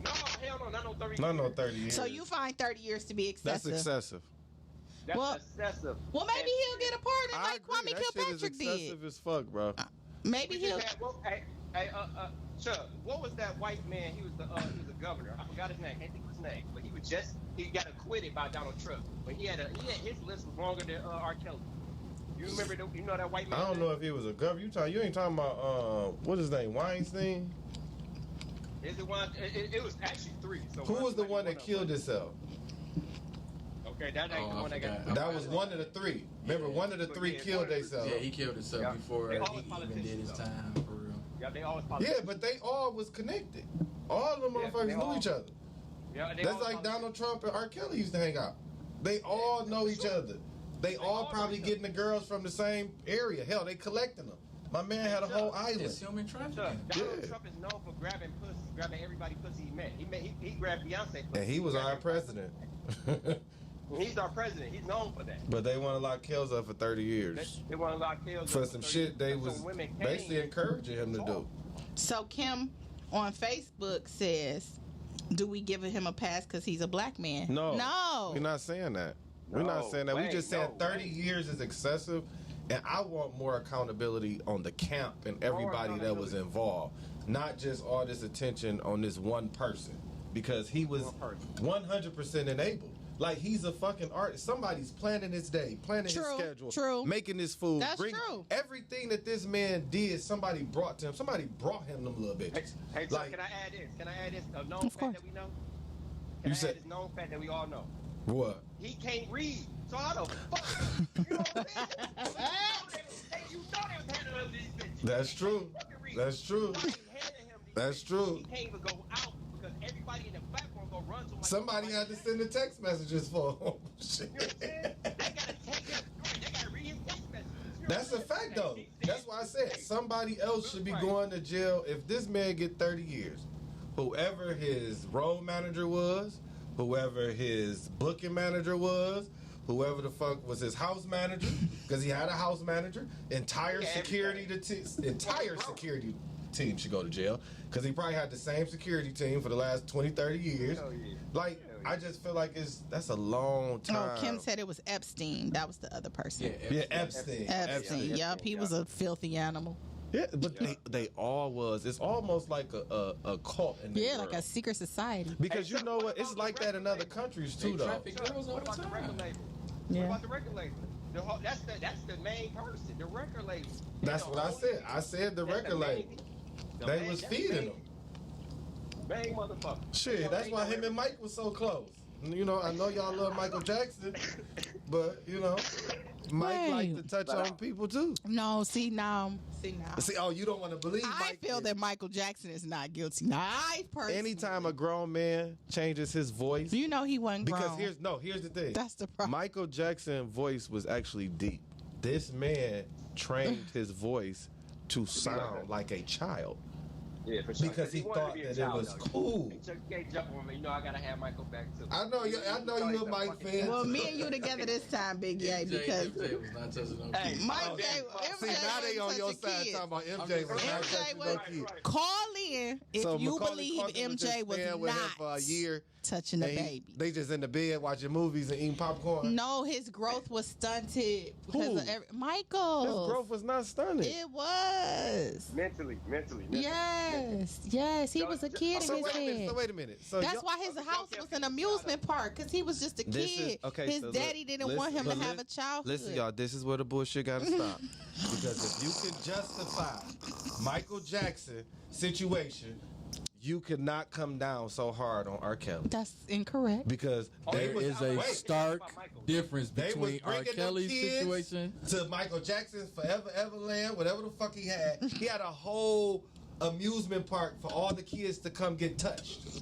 No, hell no, not no 30 years. Not no 30 years. So you find 30 years to be excessive. That's excessive. That's excessive. Well, maybe he'll get a pardon like Kwame Kilpatrick did. Excessive as fuck, bro. Maybe he'll. Chuck, what was that white man? He was the governor. I forgot his name. Can't think of his name. But he got acquitted by Donald Trump. But his list was longer than R. Kelly. You remember? You know that white man? I don't know if he was a governor. You ain't talking about what's his name? Weinstein. Is it one? It was actually three. So who was the one that killed himself? Okay, that ain't the one that got. That was one of the three. Remember, one of the three killed themselves. Yeah, he killed himself before he even did his time for real. Yeah, they always politicians. Yeah, but they all was connected. All of them motherfuckers knew each other. Yeah, that's like Donald Trump and R. Kelly used to hang out. They all know each other. They all probably getting the girls from the same area. Hell, they collecting them. My man had a whole island. It's human trafficking. Donald Trump is known for grabbing pussy, grabbing everybody pussy he met. He grabbed Beyonce pussy. And he was our president. He's our president. He's known for that. But they want to lock Kells up for 30 years. They want to lock Kells up for some shit they was basically encouraging him to do. So Kim on Facebook says Do we give him a pass because he's a black man? No. We're not saying that. We're not saying that. We're just saying 30 years is excessive, and I want more accountability on the camp and everybody that was involved, not just all this attention on this one person, because he was 100% enabled. Like, he's a fucking artist. Somebody's planning his day, planning his schedule, making his food. That's true. Everything that this man did, somebody brought to him. Somebody brought him them little bitches. Hey, Chuck, can I add this? A known fact that we know? Can I add this known fact that we all know? What? He can't read. So how the fuck? You know what I'm saying? You know they was handling these bitches. That's true. That's true. That's true. He can't even go out because everybody in the platform go run to. Somebody had to send the text messages for him. Shit. You know what I'm saying? They gotta take his story. They gotta read his text messages. That's a fact, though. That's why I said somebody else should be going to jail if this man get 30 years. Whoever his road manager was, whoever his booking manager was, whoever the fuck was his house manager, because he had a house manager, entire security team should go to jail, because he probably had the same security team for the last 20, 30 years. Like, I just feel like that's a long time. Oh, Kim said it was Epstein. That was the other person. Yeah, Epstein. Yep, he was a filthy animal. Yeah, but they all was. It's almost like a cult in the world. Like a secret society. Because you know what? It's like that in other countries too, though. What about the record label? Yeah. What about the record label? That's the main person, the record label. That's what I said. I said the record label. They was feeding them. Main motherfucker. Shit, that's why him and Mike was so close. You know, I know y'all love Michael Jackson, but you know, Mike like to touch on people too. No, see now. See, oh, you don't want to believe I feel that Michael Jackson is not guilty. Now, I personally. Anytime a grown man changes his voice, you know he wasn't grown. Because here's the thing. That's the problem. Michael Jackson's voice was actually deep. This man trained his voice to sound like a child. Yeah, for sure. Because he thought that it was cool. Chuck can't jump on me. You know I gotta have Michael back too. I know you're a Mike fan. Well, me and you together this time, Big Yay, because MJ was not touching no Hey, MJ see, now they on your side talking about MJ was not touching no kid. Call in if So you Macaulay believe Culkin MJ was with him for a not year, touching the and baby. They just in the bed watching movies and eating popcorn. No, his growth was stunted because of Michael. His growth was not stunted. It was. Mentally. Yes, he was a kid in his head. So wait a minute. So that's why his house was an amusement park, because he was just a kid. His daddy didn't want him to have a childhood. Listen, y'all, this is where the bullshit gotta stop. Because if you can justify Michael Jackson situation, you could not come down so hard on R. Kelly. That's incorrect. Because there is a stark difference between R. Kelly's situation to Michael Jackson's Forever Everland, whatever the fuck he had. He had a whole amusement park for all the kids to come get touched.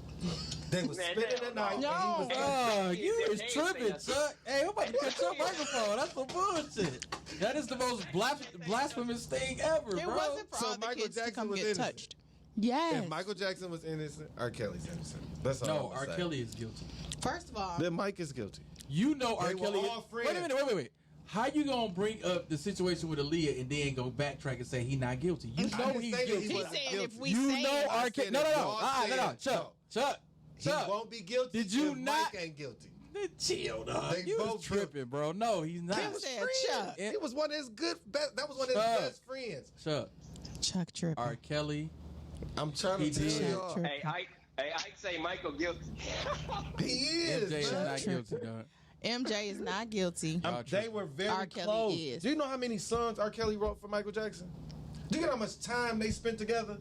They was spending the night. No, you is tripping, Chuck. Hey, I'm about to cut your microphone. That's some bullshit. That is the most blasphemous thing ever, it bro. wasn't for all the Michael kids to Jackson come was get innocent. touched. Yes. If Michael Jackson was innocent, R. Kelly's innocent. That's all. No, R. Kelly is guilty. First of all, then Mike is guilty. You know R. They Kelly. were all friends. Wait a minute. Wait. How you gonna bring up the situation with Aaliyah and then go backtrack and say he not guilty? You know he's guilty. He's saying if we you say know R. Kelly. No. Chuck. He won't be guilty. Did you if not? Mike ain't guilty. Chill, dog. They You was both tripping, bro. No, he's not. Kim said Chuck. He was one of his that was one of his best friends. Chuck tripping. R. Kelly. I'm trying to tell y'all. Hey, Ike say Michael guilty. He is. MJ is not guilty, dog. MJ is not guilty. They were very R. Kelly close. is. Do you know how many songs R. Kelly wrote for Michael Jackson? Do you know how much time they spent together?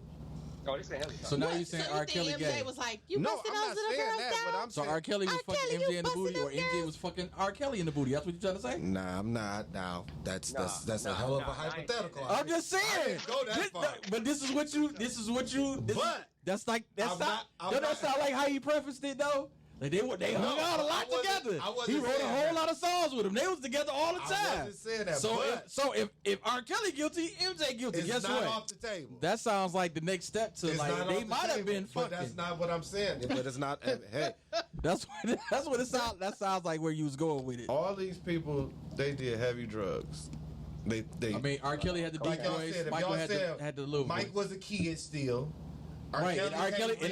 Oh, they say hell. So now you saying R. Kelly gay? MJ was like, you No, busted I'm those not little saying girls that, down? but I'm So saying R. Kelly was R. fucking Kelly, MJ you in the booty, busting or them MJ girls? was fucking R. Kelly in the booty. That's what you trying to say? Nah, I'm not. Now that's a hell of a hypothetical. I'm just saying. Go that far. But this is what you. But that's like I'm not- Don't that sound like how you prefaced it though? Like they hung out a lot together. He wrote a whole lot of songs with him. They was together all the time. I wasn't saying that. So if R. Kelly guilty, MJ guilty. It's Guess not what? off the table. That sounds like the next step to It's not like off they the might have table, been fucking. But that's not what I'm saying. But it's not. Hey, That's what it sounds. That sounds like where you was going with it. all these people, they did heavy drugs. They. I mean, R. Kelly had the deep like y'all voice. said, if Michael y'all had said the little Mike voice. was a kid still. Right, and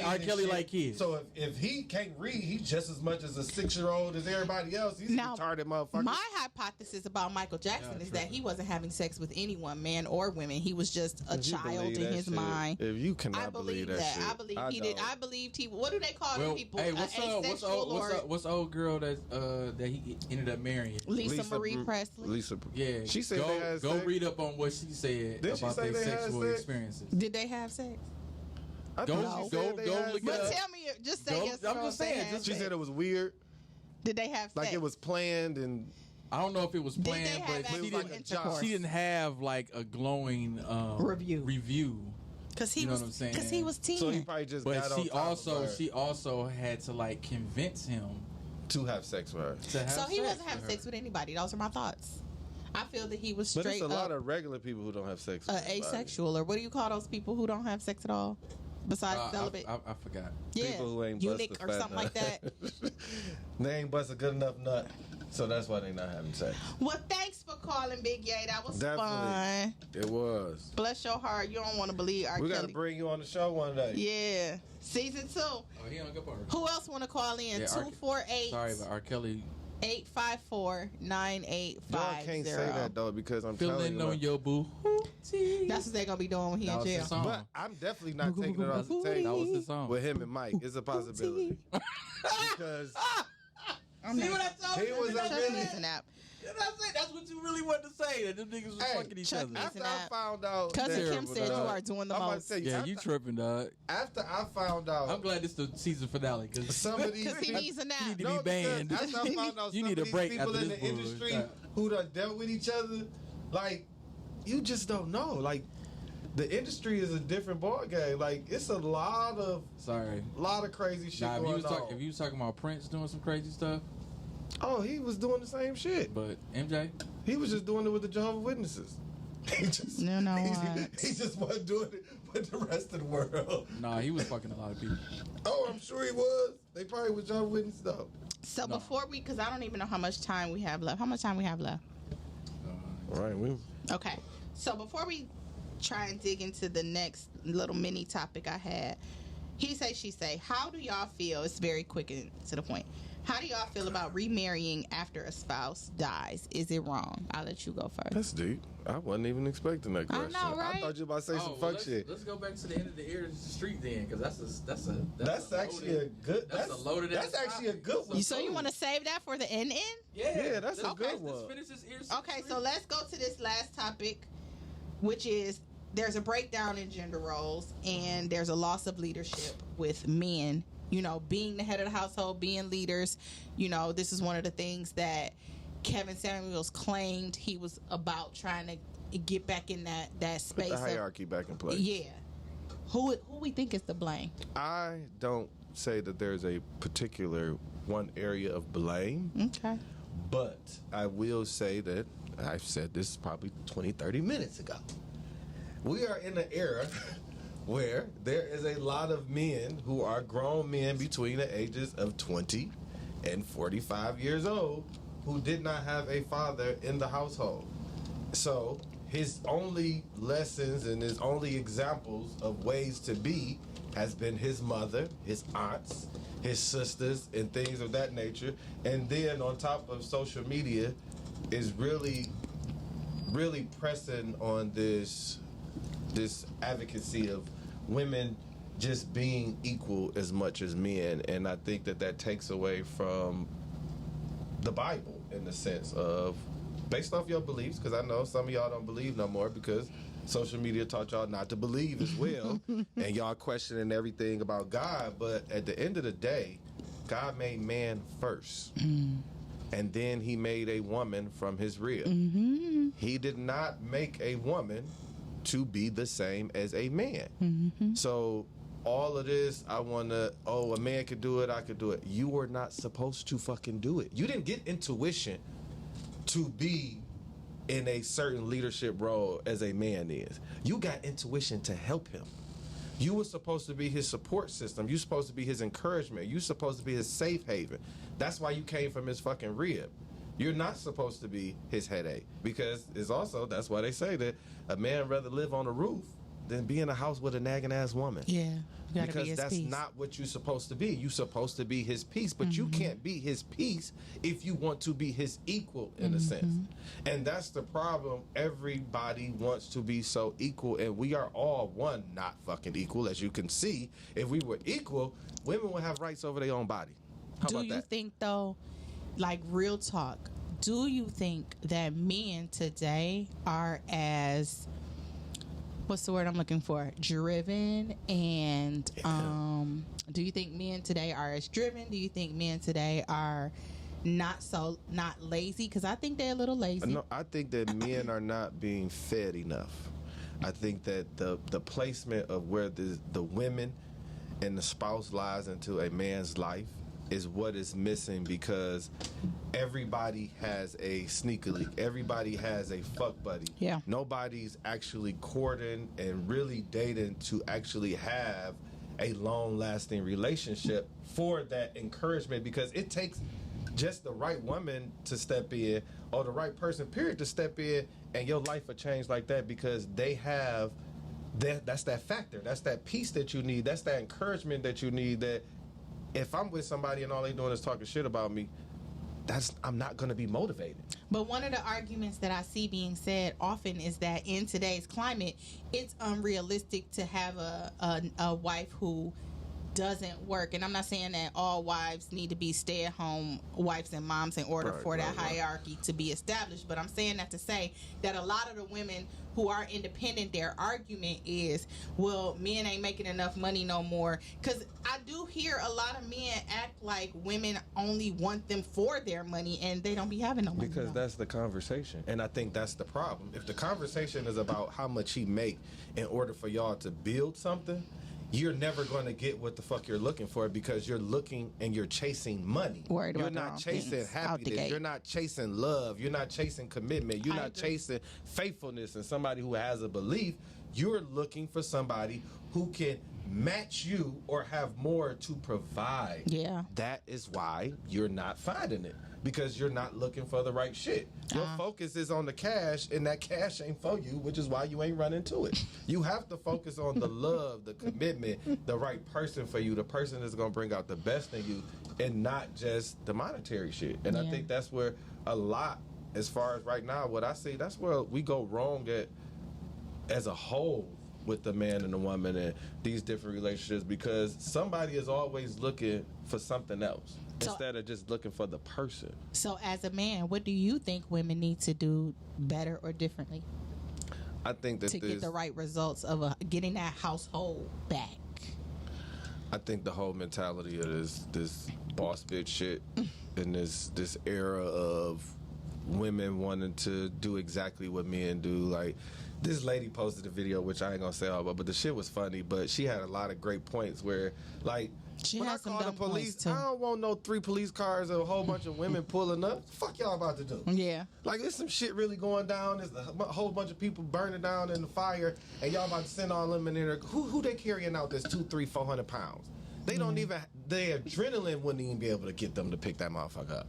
R. Kelly like kids. So if he can't read, he's just as much as a 6-year-old as everybody else. He's Now, a retarded motherfucker. My hypothesis about Michael Jackson is that he wasn't having sex with anyone, man or women. He was just a child in his mind. If you cannot I believe that shit, I believe he did. I believed he. What do they call them people? Hey, what's the old girl that he ended up marrying? Lisa Marie Presley. Lisa. Yeah, she said go read up on what she said about their sexual experiences. Did they have sex? Go look it but up. Tell me, just say yes. I'm just saying. She said it was weird. Did they have sex? Like it was planned and. I don't know if it was planned, but she didn't have like a glowing review. Because he was 10. So he probably just. But she also had to like convince him to have sex with her. So he wasn't having sex with anybody. Those are my thoughts. I feel that he was straight. But it's a lot of regular people who don't have sex with asexual, or what do you call those people who don't have sex at all? Besides celibate. I forgot. Yeah. People who ain't eunuch or something like that. They ain't bust a good enough nut. So that's why they not having sex. Well, thanks for calling, Big Yay. That was fun. It was. Bless your heart. You don't want to believe R. Kelly. We got to bring you on the show one day. Yeah. Season 2. Oh, he hung up on her. Who else want to call in? 248. Sorry, but R. Kelly. 854-9850. Y'all can't say that though because I'm telling you. Feeling on your boo. That's what they're gonna be doing when he in jail. But I'm definitely not taking it off the tape. That was the song. With him and Mike, it's a possibility. Because see what I told you? He was needs a nap. That's what you really wanted to say. That them niggas was fucking each other. After I found out, Cousin Kim said you are doing the most. Yeah, you tripping, dog. After I found out, I'm glad this is the season finale because somebody he needs a nap. You need to be banned. After I found out, you need a break. People in the industry who done dealt with each other, like you just don't know. Like the industry is a different ball game. Like it's a lot of crazy shit going on. If you was talking about Prince doing some crazy stuff. Oh, he was doing the same shit. But MJ? He was just doing it with the Jehovah's Witnesses. He just wasn't doing it with the rest of the world. Nah, he was fucking a lot of people. Oh, I'm sure he was. They probably was Jehovah's Witnesses though. So before because I don't even know how much time we have left. How much time we have left? All right, Okay. So before we try and dig into the next little mini topic I had, he say, she say, how do y'all feel? It's very quick and to the point. How do y'all feel about remarrying after a spouse dies? Is it wrong? I'll let you go first. That's deep. I wasn't even expecting that question. I know, right? I thought you were about to say some fuck shit. Let's go back to the end of the air street then, because that's actually a good. That's actually a good one. So you want to save that for the end? Yeah, that's a good one. Let's finish this ear street. Okay, so let's go to this last topic, which is there's a breakdown in gender roles and there's a loss of leadership with men. You know, being the head of the household, being leaders. You know, this is one of the things that Kevin Samuels claimed he was about trying to get back in that space. Put the hierarchy back in place. Yeah. Who we think is to blame? I don't say that there's a particular one area of blame. Okay. But I will say that I've said this probably 20, 30 minutes ago. We are in an era where there is a lot of men who are grown men between the ages of 20 and 45 years old who did not have a father in the household. So his only lessons and his only examples of ways to be has been his mother, his aunts, his sisters, and things of that nature. And then on top of social media is really, really pressing on this advocacy of women just being equal as much as men, and I think that takes away from the Bible in the sense of based off your beliefs, because I know some of y'all don't believe no more because social media taught y'all not to believe as well, and y'all questioning everything about God. But at the end of the day, God made man first. And then he made a woman from his rib. Mm-hmm. He did not make a woman to be the same as a man. Mm-hmm. So all of this, a man could do it, I could do it. You were not supposed to fucking do it. You didn't get intuition to be in a certain leadership role as a man is. You got intuition to help him. You were supposed to be his support system. You're supposed to be his encouragement. You're supposed to be his safe haven. That's why you came from his fucking rib. You're not supposed to be his headache, because that's why they say that a man rather live on a roof then be in a house with a nagging ass woman. Yeah. Because that's not what you're supposed to be. You're supposed to be his piece, but you can't be his piece if you want to be his equal in a sense. And that's the problem. Everybody wants to be so equal, and we are all not fucking equal. As you can see, if we were equal, women would have rights over their own body. How about that? Do you think, though, like real talk, do you think that men today are as, what's the word I'm looking for, driven? And do you think men today are as driven? Do you think men today are not lazy? Because I think they're a little lazy. No, I think that men are not being fed enough. I think that the placement of where the women and the spouse lies into a man's life is what is missing, because everybody has a sneaker league. Everybody has a fuck buddy. Yeah. Nobody's actually courting and really dating to actually have a long-lasting relationship for that encouragement, because it takes just the right woman to step in, or the right person, period, to step in, and your life will change like that, because they have that's that factor. That's that piece that you need. That's that encouragement that you need, that if I'm with somebody and all they doing is talking shit about me, I'm not going to be motivated. But one of the arguments that I see being said often is that in today's climate, it's unrealistic to have a wife who doesn't work. And I'm not saying that all wives need to be stay-at-home wives and moms in order for that hierarchy to be established. But I'm saying that to say that a lot of the women who are independent, their argument is, well, men ain't making enough money no more. Because I do hear a lot of men act like women only want them for their money, and they don't be having no money. Because that's the conversation. And I think that's the problem. If the conversation is about how much he make in order for y'all to build something, you're never going to get what the fuck you're looking for, because you're looking and you're chasing money. You're not chasing happiness. You're not chasing love. You're not chasing commitment. You're not chasing faithfulness and somebody who has a belief. You're looking for somebody who can match you or have more to provide. Yeah. That is why you're not finding it, because you're not looking for the right shit. Your focus is on the cash, and that cash ain't for you, which is why you ain't running to it. You have to focus on the love, the commitment, the right person for you, the person that's going to bring out the best in you, and not just the monetary shit. And I think that's where a lot, as far as right now, what I see, that's where we go wrong at as a whole with the man and the woman and these different relationships, because somebody is always looking for something else instead of just looking for the person. So as a man, what do you think women need to do better or differently? I think that to get the right results of getting that household back. I think the whole mentality of this boss bitch shit and this era of women wanting to do exactly what men do. Like, this lady posted a video, which I ain't gonna say all about, but the shit was funny, but she had a lot of great points where, like, when I call the police, I don't want no 3 police cars or a whole bunch of women pulling up. Fuck y'all about to do? Yeah. Like, there's some shit really going down. There's a whole bunch of people burning down in the fire, and y'all about to send all them in there. Who they carrying out that's 200, 300, 400 pounds? They don't even, their adrenaline wouldn't even be able to get them to pick that motherfucker up.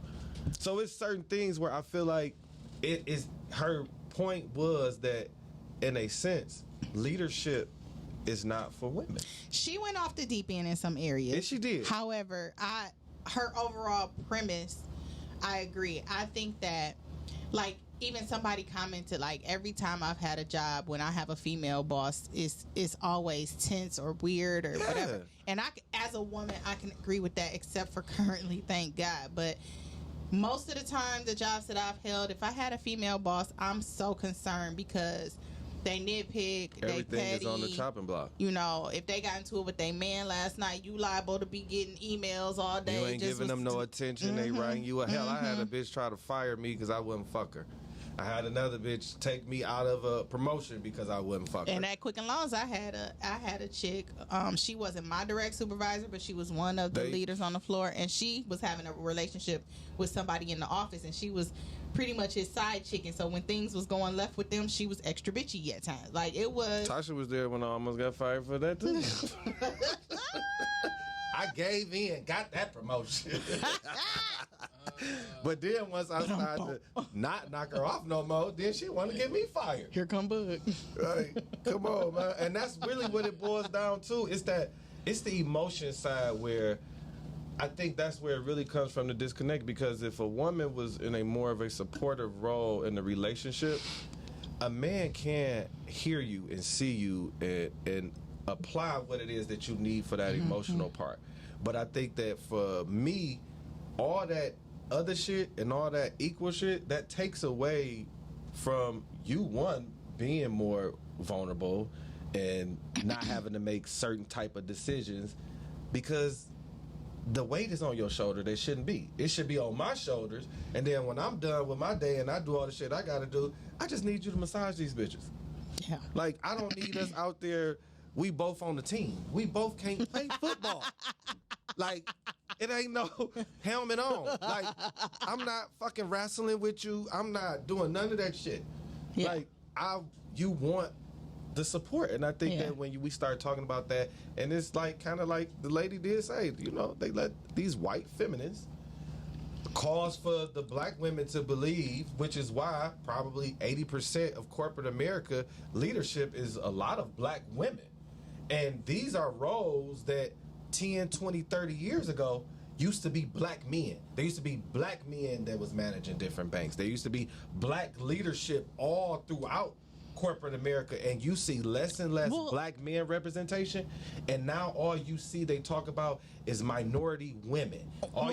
So it's certain things where I feel like it is, her point was that, in a sense, leadership is not for women. She went off the deep end in some areas. Yes, she did. However, her overall premise, I agree. I think that, like, even somebody commented, like, every time I've had a job, when I have a female boss, it's always tense or weird or whatever. And as a woman, I can agree with that, except for currently, thank God. But most of the time, the jobs that I've held, if I had a female boss, I'm so concerned, because they nitpick, everything they petty. Is on the chopping block. You know, if they got into it with their man last night, you liable to be getting emails all day. You ain't giving them no attention. They writing you a hell. I had a bitch try to fire me because I wouldn't fuck her. I had another bitch take me out of a promotion because I wouldn't fuck her. And at Quicken Loans, I had a chick. She wasn't my direct supervisor, but she was one of the leaders on the floor, and she was having a relationship with somebody in the office, and she was pretty much his side chick. And so when things was going left with them, she was extra bitchy at times. Like, it was. Tasha was there when I almost got fired for that too. I gave in, got that promotion. But then once I started to not knock her off no more, then she want to get me fired. Here come Bug. Right. Come on, man. And that's really what it boils down to. It's the emotion side where I think that's where it really comes from, the disconnect. Because if a woman was in a more of a supportive role in the relationship, a man can hear you and see you and apply what it is that you need for that emotional part. But I think that for me, all that other shit and all that equal shit, that takes away from you, one, being more vulnerable and not having to make certain type of decisions, because the weight is on your shoulder. That shouldn't be. It should be on my shoulders. And then when I'm done with my day and I do all the shit I gotta do, I just need you to massage these bitches. Yeah. Like, I don't need us out there. We both on the team. We both can't play football. Like, it ain't no helmet on. Like, I'm not fucking wrestling with you. I'm not doing none of that shit. Yeah. Like, you want the support. And I think that when we start talking about that, and it's like kind of like the lady did say, you know, they let these white feminists cause for the black women to believe, which is why probably 80% of corporate America leadership is a lot of black women. And these are roles that 10, 20, 30 years ago used to be black men. There used to be black men that was managing different banks. There used to be black leadership all throughout corporate America, and you see less and less black men representation, and now all you see they talk about is minority women.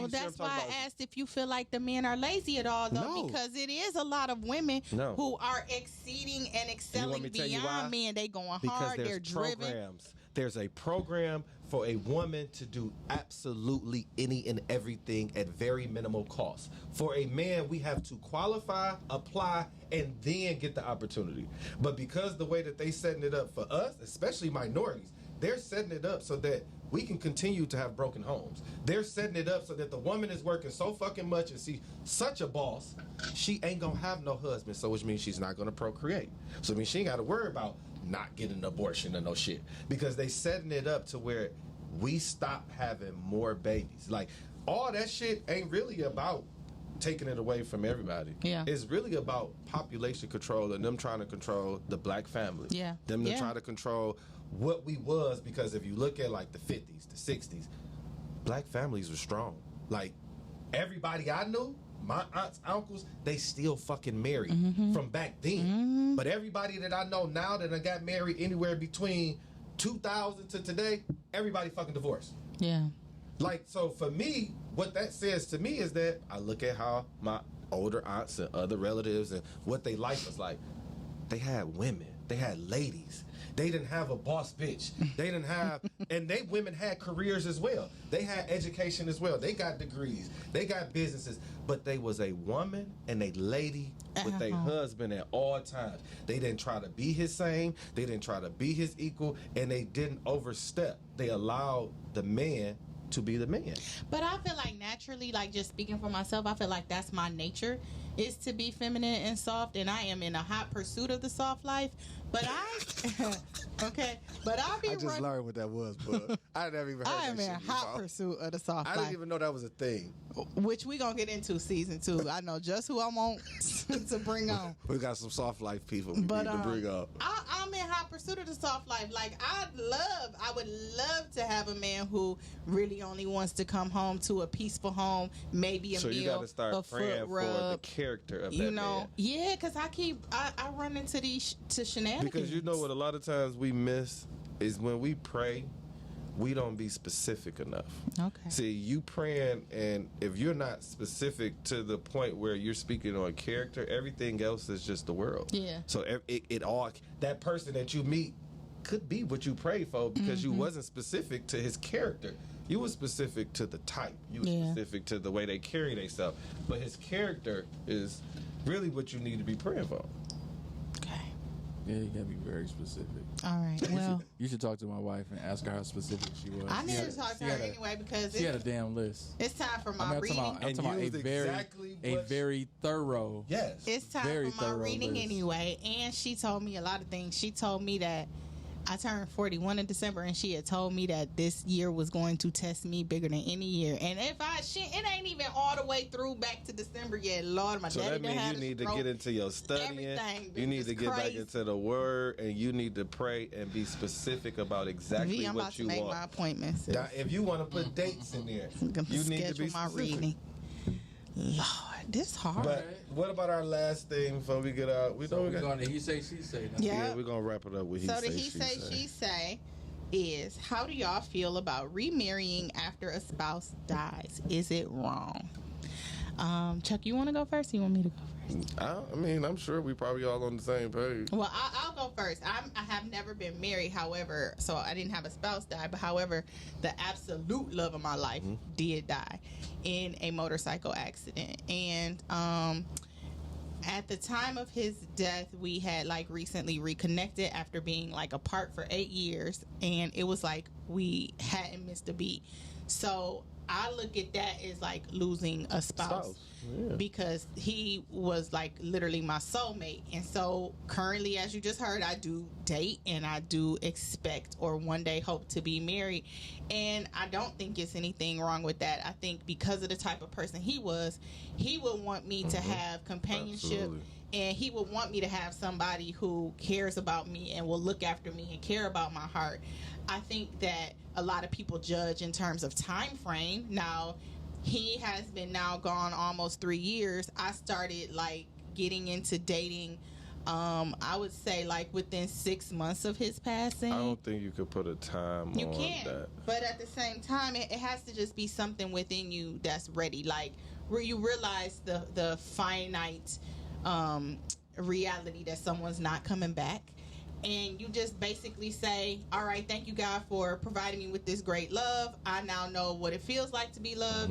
That's why I asked if you feel like the men are lazy at all, though, because it is a lot of women who are exceeding and excelling beyond men. They going hard, they're driven. There's a program for a woman to do absolutely any and everything at very minimal cost. For a man, we have to qualify, apply, and then get the opportunity. But because the way that they setting it up for us, especially minorities, they're setting it up so that we can continue to have broken homes. They're setting it up so that the woman is working so fucking much and she's such a boss, she ain't gonna have no husband, so which means she's not gonna procreate. So it means she ain't gotta worry about not getting an abortion or no shit, because they setting it up to where we stop having more babies. Like, all that shit ain't really about taking it away from everybody. Yeah. It's really about population control and them trying to control the black family. Yeah. Them to try to control what we was, because if you look at like the 50s, the 60s, black families were strong. Like, everybody I knew, my aunts, uncles, they still fucking married from back then. But everybody that I know now that I got married anywhere between 2000 to today, everybody fucking divorced. Yeah. Like, so for me, what that says to me is that I look at how my older aunts and other relatives and what they life was like. They had women. They had ladies. They didn't have a boss bitch. They didn't have, and they women had careers as well. They had education as well. They got degrees. They got businesses. But they was a woman and a lady with a husband at all times. They didn't try to be his same. They didn't try to be his equal, and they didn't overstep. They allowed the man to be the man. But I feel like naturally, like just speaking for myself, I feel like that's my nature, is to be feminine and soft, and I am in a hot pursuit of the soft life. But I just learned what that was, but I never even heard that shit. I am in hot pursuit of the soft life. I didn't even know that was a thing. Which we gonna get into season 2. I know just who I want to bring on. We got some soft life people we need to bring up. I'm in hot pursuit of the soft life. Like, I would love to have a man who really only wants to come home to a peaceful home, maybe a meal, you gotta start a praying foot rub, for the character of that man. Yeah, because I run into these shenanigans. Because you know what a lot of times we miss is when we pray, we don't be specific enough. Okay. See, you praying, and if you're not specific to the point where you're speaking on character, everything else is just the world. Yeah. So it all, that person that you meet could be what you prayed for, because you wasn't specific to his character. You were specific to the type. You were specific to the way they carry themselves. But his character is really what you need to be praying for. Yeah, you gotta be very specific. All right. Well, you should talk to my wife and ask her how specific she was. I need to talk to her anyway, because she had a damn list. It's time for my reading. I'm talking about a very thorough. Yes. It's time for my reading anyway. And she told me a lot of things. She told me that I turned 41 in December, and she had told me that this year was going to test me bigger than any year. And if it ain't even all the way through back to December yet. Lord, my so daddy that means you need to get into your studying. Everything, you need to get crazy. back into the word, and you need to pray and be specific about exactly I'm what about you to make want. my appointments. Now, if you want to put dates in there, you need to be my specific. reading. Lord, this hard. But what about our last thing before we get out? We're going to he say, she say. Now. Yeah, we're going to wrap it up with he say, the he say, she say is, how do y'all feel about remarrying after a spouse dies? Is it wrong? Chuck, you want to go first or you want me to go first? I mean, I'm sure we probably all on the same page. Well, I'll go first. I have never been married, however, so I didn't have a spouse die, but however, the absolute love of my life did die in a motorcycle accident. And at the time of his death, we had like recently reconnected after being like apart for 8 years, and it was like we hadn't missed a beat. So I look at that as like losing a spouse. Yeah. Because he was like literally my soulmate. And so currently, as you just heard, I do date and I do expect or one day hope to be married. And I don't think it's anything wrong with that. I think because of the type of person he was, he would want me to have companionship. Absolutely. And he would want me to have somebody who cares about me and will look after me and care about my heart. I think that a lot of people judge in terms of time frame. Now, he has been now gone almost 3 years. I started like getting into dating, I would say like within 6 months of his passing. I don't think you could put a time on that. You can, but at the same time, it has to just be something within you that's ready. Like where you realize the finite reality that someone's not coming back. And you just basically say, all right, thank you, God, for providing me with this great love. I now know what it feels like to be loved.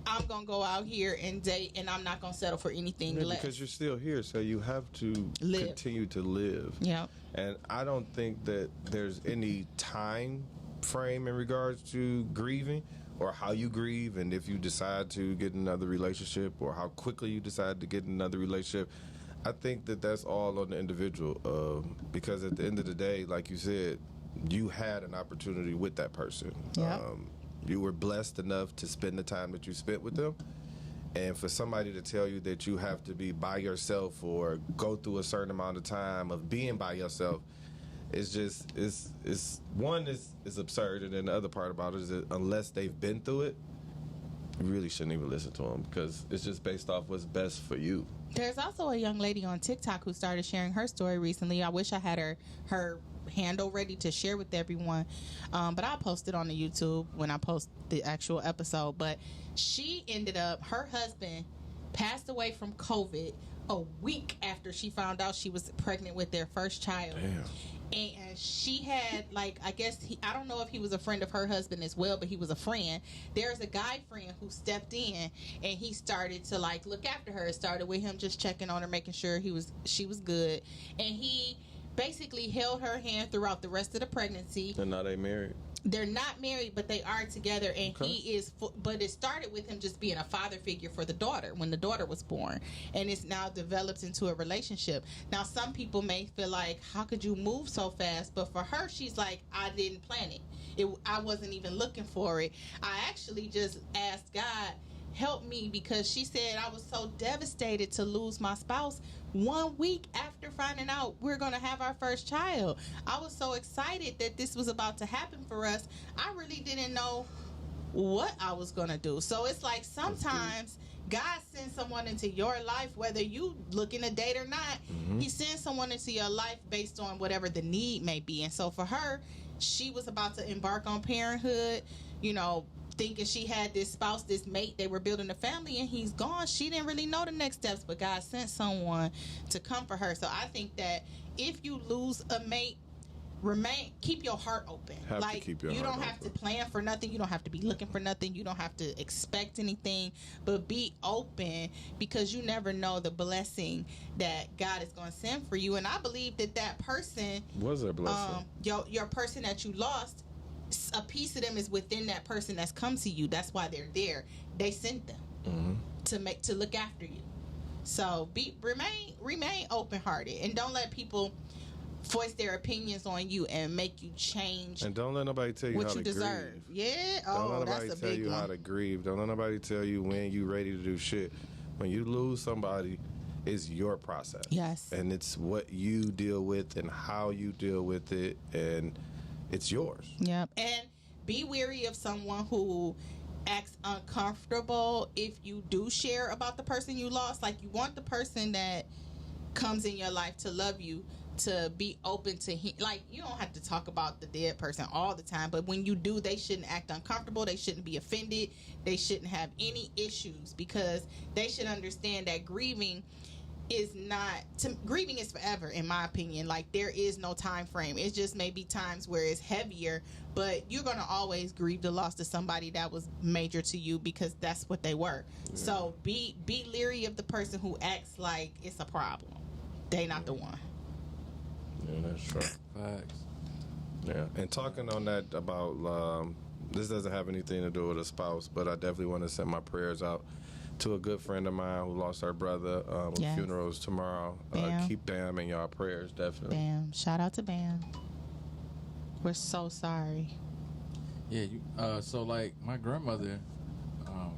I'm going to go out here and date, and I'm not going to settle for anything less. Because you're still here, so you have to continue to live. Yeah. And I don't think that there's any time frame in regards to grieving or how you grieve and if you decide to get another relationship or how quickly you decide to get another relationship. I think that that's all on the individual because at the end of the day, like you said, you had an opportunity with that person. Yep. You were blessed enough to spend the time that you spent with them. And for somebody to tell you that you have to be by yourself or go through a certain amount of time of being by yourself, it's just, it's absurd. And then the other part about it is that unless they've been through it, you really shouldn't even listen to them because it's just based off what's best for you. There's also a young lady on TikTok who started sharing her story recently. I wish I had her handle ready to share with everyone, but I'll post it on the YouTube when I post the actual episode. But she ended up, her husband passed away from COVID a week after she found out she was pregnant with their first child. Damn. And she had, like, I guess, I don't know if he was a friend of her husband as well, but he was a friend. There's a guy friend who stepped in, and he started to, like, look after her. It started with him just checking on her, making sure she was good. And he basically held her hand throughout the rest of the pregnancy. And now they married. They're not married, but they are together, and he is. But it started with him just being a father figure for the daughter when the daughter was born, and it's now developed into a relationship. Now, some people may feel like, how could you move so fast? But for her, she's like, I didn't plan it. I wasn't even looking for it. I actually just asked God, help me, because she said I was so devastated to lose my spouse 1 week after finding out we're going to have our first child. I was so excited that this was about to happen for us. I really didn't know what I was going to do. So it's like sometimes God sends someone into your life, whether you looking to date or not. He sends someone into your life based on whatever the need may be. And so for her, she was about to embark on parenthood, thinking she had this spouse, this mate, they were building a family, and he's gone. She didn't really know the next steps, but God sent someone to comfort her. So I think that if you lose a mate, keep your heart open. You don't have to plan for nothing. You don't have to be looking for nothing. You don't have to expect anything, but be open, because you never know the blessing that God is going to send for you. And I believe that person was a blessing. Your person that you lost, a piece of them is within that person that's come to you. That's why they're there. They sent them to look after you. So remain open hearted, and don't let people voice their opinions on you and make you change. And don't let nobody tell you what how you to deserve. grieve. Yeah. Don't let nobody that's a tell big you one. how to grieve. Don't let nobody tell you when you ready to do shit. When you lose somebody, it's your process. Yes. And it's what you deal with and how you deal with it, and it's yours. Yep. And be wary of someone who acts uncomfortable if you do share about the person you lost. Like, you want the person that comes in your life to love you to be open to him. Like, you don't have to talk about the dead person all the time, but when you do, they shouldn't act uncomfortable. They shouldn't be offended. They shouldn't have any issues, because they should understand that grieving is forever, in my opinion. Like, there is no time frame. It just may be times where it's heavier, but you're gonna always grieve the loss of somebody that was major to you, because that's what they were. Yeah. So be leery of the person who acts like it's a problem. They not the one. Yeah, that's true. Facts. Yeah, and talking on that about this doesn't have anything to do with a spouse, but I definitely want to send my prayers out to a good friend of mine who lost her brother. Yes. Funerals tomorrow. Keep Bam in y'all prayers, definitely. Bam. Shout out to Bam. We're so sorry. Yeah, so like my grandmother,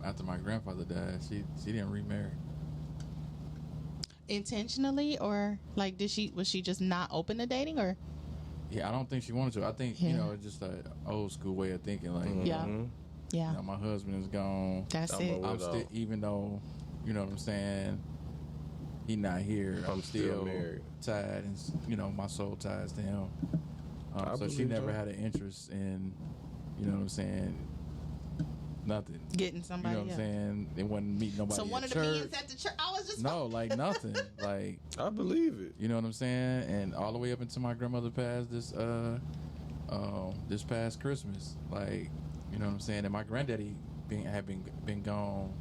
after my grandfather died, she didn't remarry. Intentionally, or like was she just not open to dating, or? Yeah, I don't think she wanted to. I think it's just an old school way of thinking. Like, yeah. My husband is gone. That's it. I'm still, even though, you know what I'm saying, he not here, I'm still married, tied, and my soul ties to him. So she never had an interest in, you know what I'm saying, nothing. Getting somebody. You know what I'm saying? They wasn't meeting nobody. So one of the meetings at the church, I was just like nothing. Like, I believe it. You know what I'm saying? And all the way up until my grandmother passed this past Christmas, like, you know what I'm saying? And my granddaddy had been gone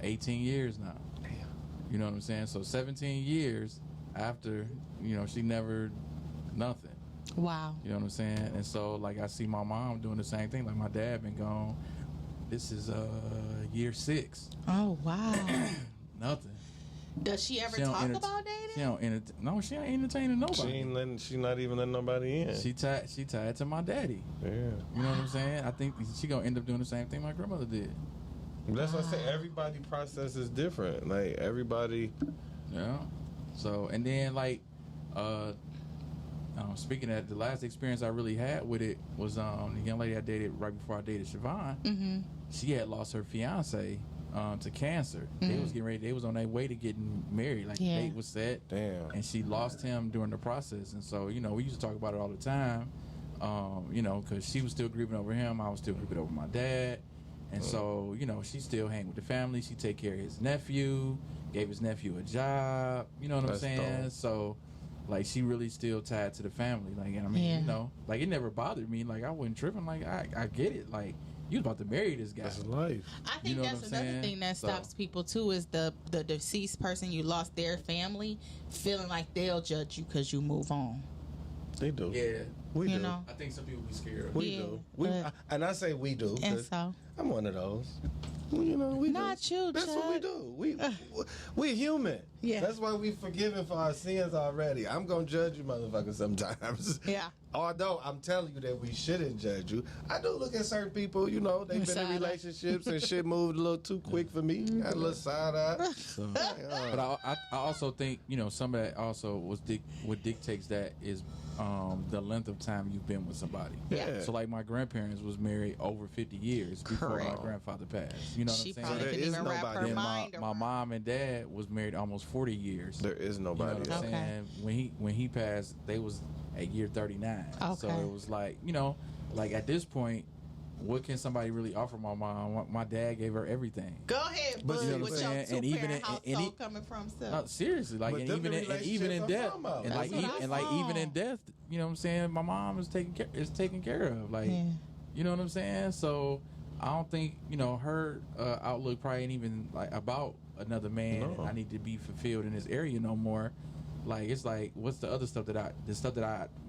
18 years now. Damn. You know what I'm saying? So 17 years after, she never nothing. Wow. You know what I'm saying? And so, like, I see my mom doing the same thing. Like, my dad been gone. This is year 6. Oh, wow. Nothing. Does she ever talk about dating? She don't entertain nobody. She not even letting nobody in. She tied to my daddy. Yeah. You know what I'm saying? I think she gonna end up doing the same thing my grandmother did. That's what I say. Everybody process is different. Like, everybody. Yeah. So, and then, like, speaking of that, the last experience I really had with it was the young lady I dated right before I dated Siobhan. Mm-hmm. She had lost her fiance to cancer. Mm-hmm. They was getting ready. They was on their way to getting married. Like, the date was set. Damn. And she lost him during the process. And so, we used to talk about it all the time. Because she was still grieving over him. I was still grieving over my dad. And so, she still hang with the family. She take care of his nephew. Gave his nephew a job. You know what I'm saying? Dope. So, like, she really still tied to the family. Like, and I mean, like, it never bothered me. Like, I wasn't tripping. Like, I get it. Like, you was about to marry this guy. That's life. I think that's another thing that stops people too, is the deceased person you lost, their family feeling like they'll judge you because you move on. They do. Yeah. We do. I think some people be scared of We do. And I say we do. And so I'm one of those. We not do. You, That's Chuck. what we do. We're human. Yeah. That's why we forgiven for our sins already. I'm gonna judge you, motherfuckers, sometimes. Yeah. Although I'm telling you that we shouldn't judge you. I do look at certain people. They've been in relationships and shit moved a little too quick for me. Got a little side eye. So, but I also think some of that also what dictates that is the length of time you've been with somebody. Yeah. So, like, my grandparents was married over 50 years before my grandfather passed. You know what I'm saying? Probably couldn't even wrap her mind my mom and dad was married almost 40 years. There is nobody. You know what I'm saying? When he passed, they was at year 39. Okay. So it was like, like, at this point, what can somebody really offer my mom? My dad gave her everything. Go ahead, but you know what I'm saying? And even household coming from seriously, like, and even in death, even in death, you know what I'm saying? My mom is taken care of, like, you know what I'm saying? So I don't think her outlook probably ain't even like about another man. No. I need to be fulfilled in this area no more. Like, it's like, what's the other stuff that I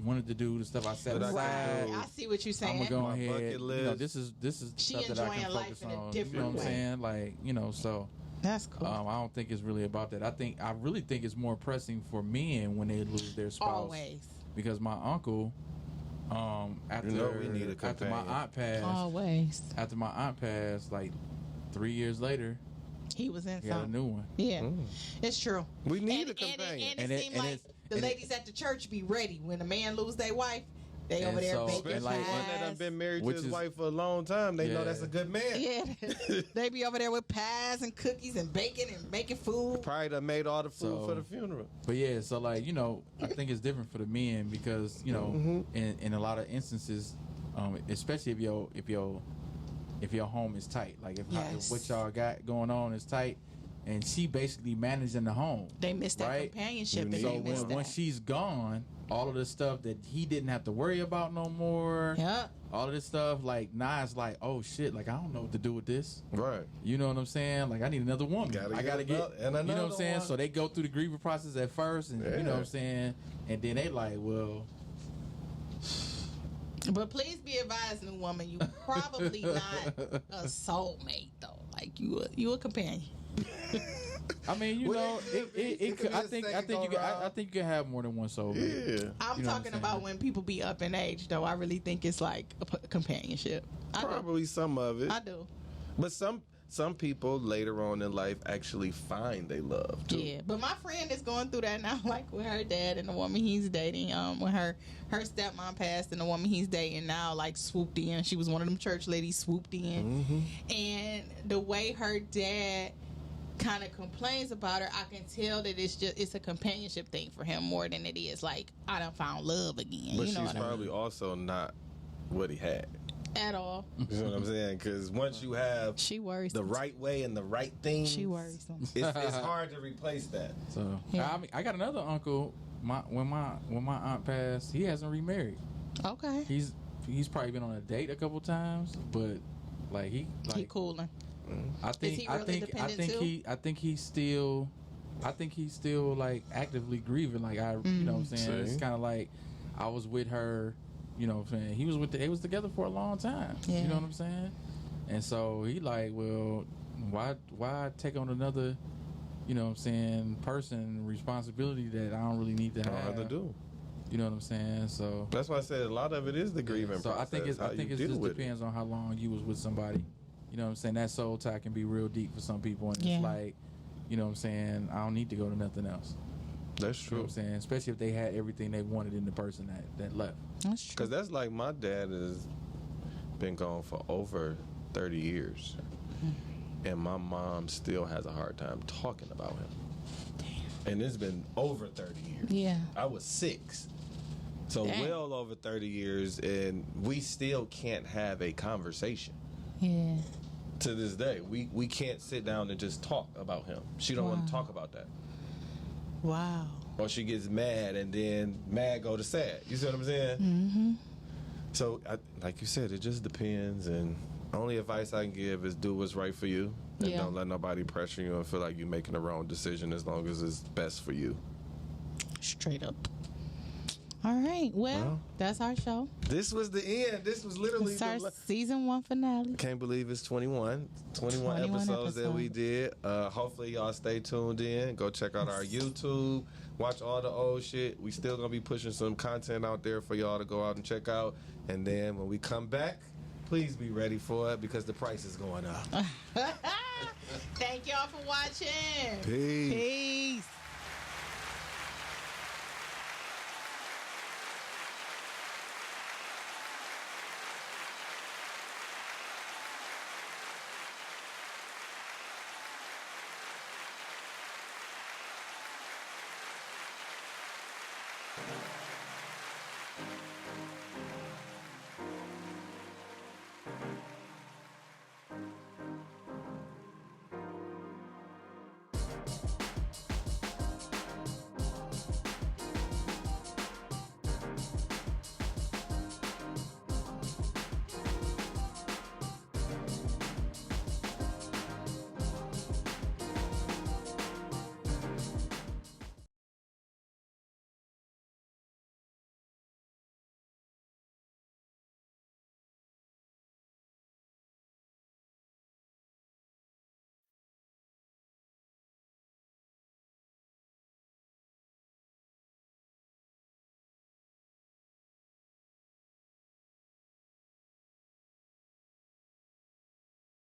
wanted to do, the stuff I set aside. I see what you're saying. I'm gonna go ahead. This is the she stuff that I can life focus in a on. different You know what I'm way. saying? Like, so That's cool. I don't think it's really about that. I really think it's more pressing for men when they lose their spouse. Always. Because my uncle, after my aunt passed, like 3 years later, he was in he got a new one. Yeah, it's true. We need a companion. And it seems like the ladies at the church be ready when a man lose their wife. They over there baking pies. One that done been married to his wife for a long time, they know that's a good man. Yeah, they be over there with pies and cookies and bacon and making food. Probably done made all the food for the funeral. But yeah, so like, you know, I think it's different for the men because, you know, in a lot of instances, especially if your home is tight, like if what y'all got going on is tight, and she basically managing the home. They miss that companionship. And so once she's gone, all of the stuff that he didn't have to worry about no more. Yeah. All of this stuff, like now it's like, oh shit, like I don't know what to do with this. Right. You know what I'm saying? Like I need another woman. I gotta get and you know what I'm saying? So they go through the grieving process at first, and you know what I'm saying, and then they like, well. But please be advised, new woman, you probably not a soulmate though. Like you a companion. I mean, you know, I think you can have more than one soulmate. Yeah. I'm talking about when people be up in age, though. I really think it's like a companionship. Probably some of it. I do. But some people later on in life actually find they love too. Yeah, but my friend is going through that now, like with her dad and the woman he's dating. When her stepmom passed and the woman he's dating now, like swooped in. She was one of them church ladies, swooped in, and the way her dad kind of complains about her, I can tell that it's a companionship thing for him more than it is like I done found love again. But you know she's probably also not what he had at all. You know what I'm saying? Because once you have the right way and the right thing, she worries them. It's hard to replace that. So I got another uncle. When my aunt passed, he hasn't remarried. Okay. He's probably been on a date a couple times, but he cooling. I think he's still like actively grieving. Like you know what I'm saying? It's kind of like I was with her, you know what I'm saying? They was together for a long time. Yeah. You know what I'm saying? And so he like, well, why take on another, you know what I'm saying, person responsibility that I don't really need to have to do. You know what I'm saying? So that's why I said a lot of it is the grieving process. I think it just depends on how long you was with somebody. You know what I'm saying? That soul tie can be real deep for some people, and it's like, you know what I'm saying, I don't need to go to nothing else. That's true. You know what I'm saying? Especially if they had everything they wanted in the person that left. That's true. Because that's like my dad has been gone for over 30 years. And my mom still has a hard time talking about him. Damn. And it's been over 30 years. Yeah. I was 6. So well over 30 years, and we still can't have a conversation. Yeah. To this day, we can't sit down and just talk about him. She don't want to talk about that. Wow. Or she gets mad, and then mad go to sad. You see what I'm saying? Mm-hmm. So, like you said, it just depends. And only advice I can give is do what's right for you, and don't let nobody pressure you and feel like you're making the wrong decision as long as it's best for you. Straight up. All right. Well, that's our show. This was the end. This was literally our season 1 finale. Can't believe it's 21 episodes that we did. Hopefully y'all stay tuned in. Go check out our YouTube. Watch all the old shit. We still gonna be pushing some content out there for y'all to go out and check out. And then when we come back, please be ready for it because the price is going up. Thank y'all for watching. Peace. Peace.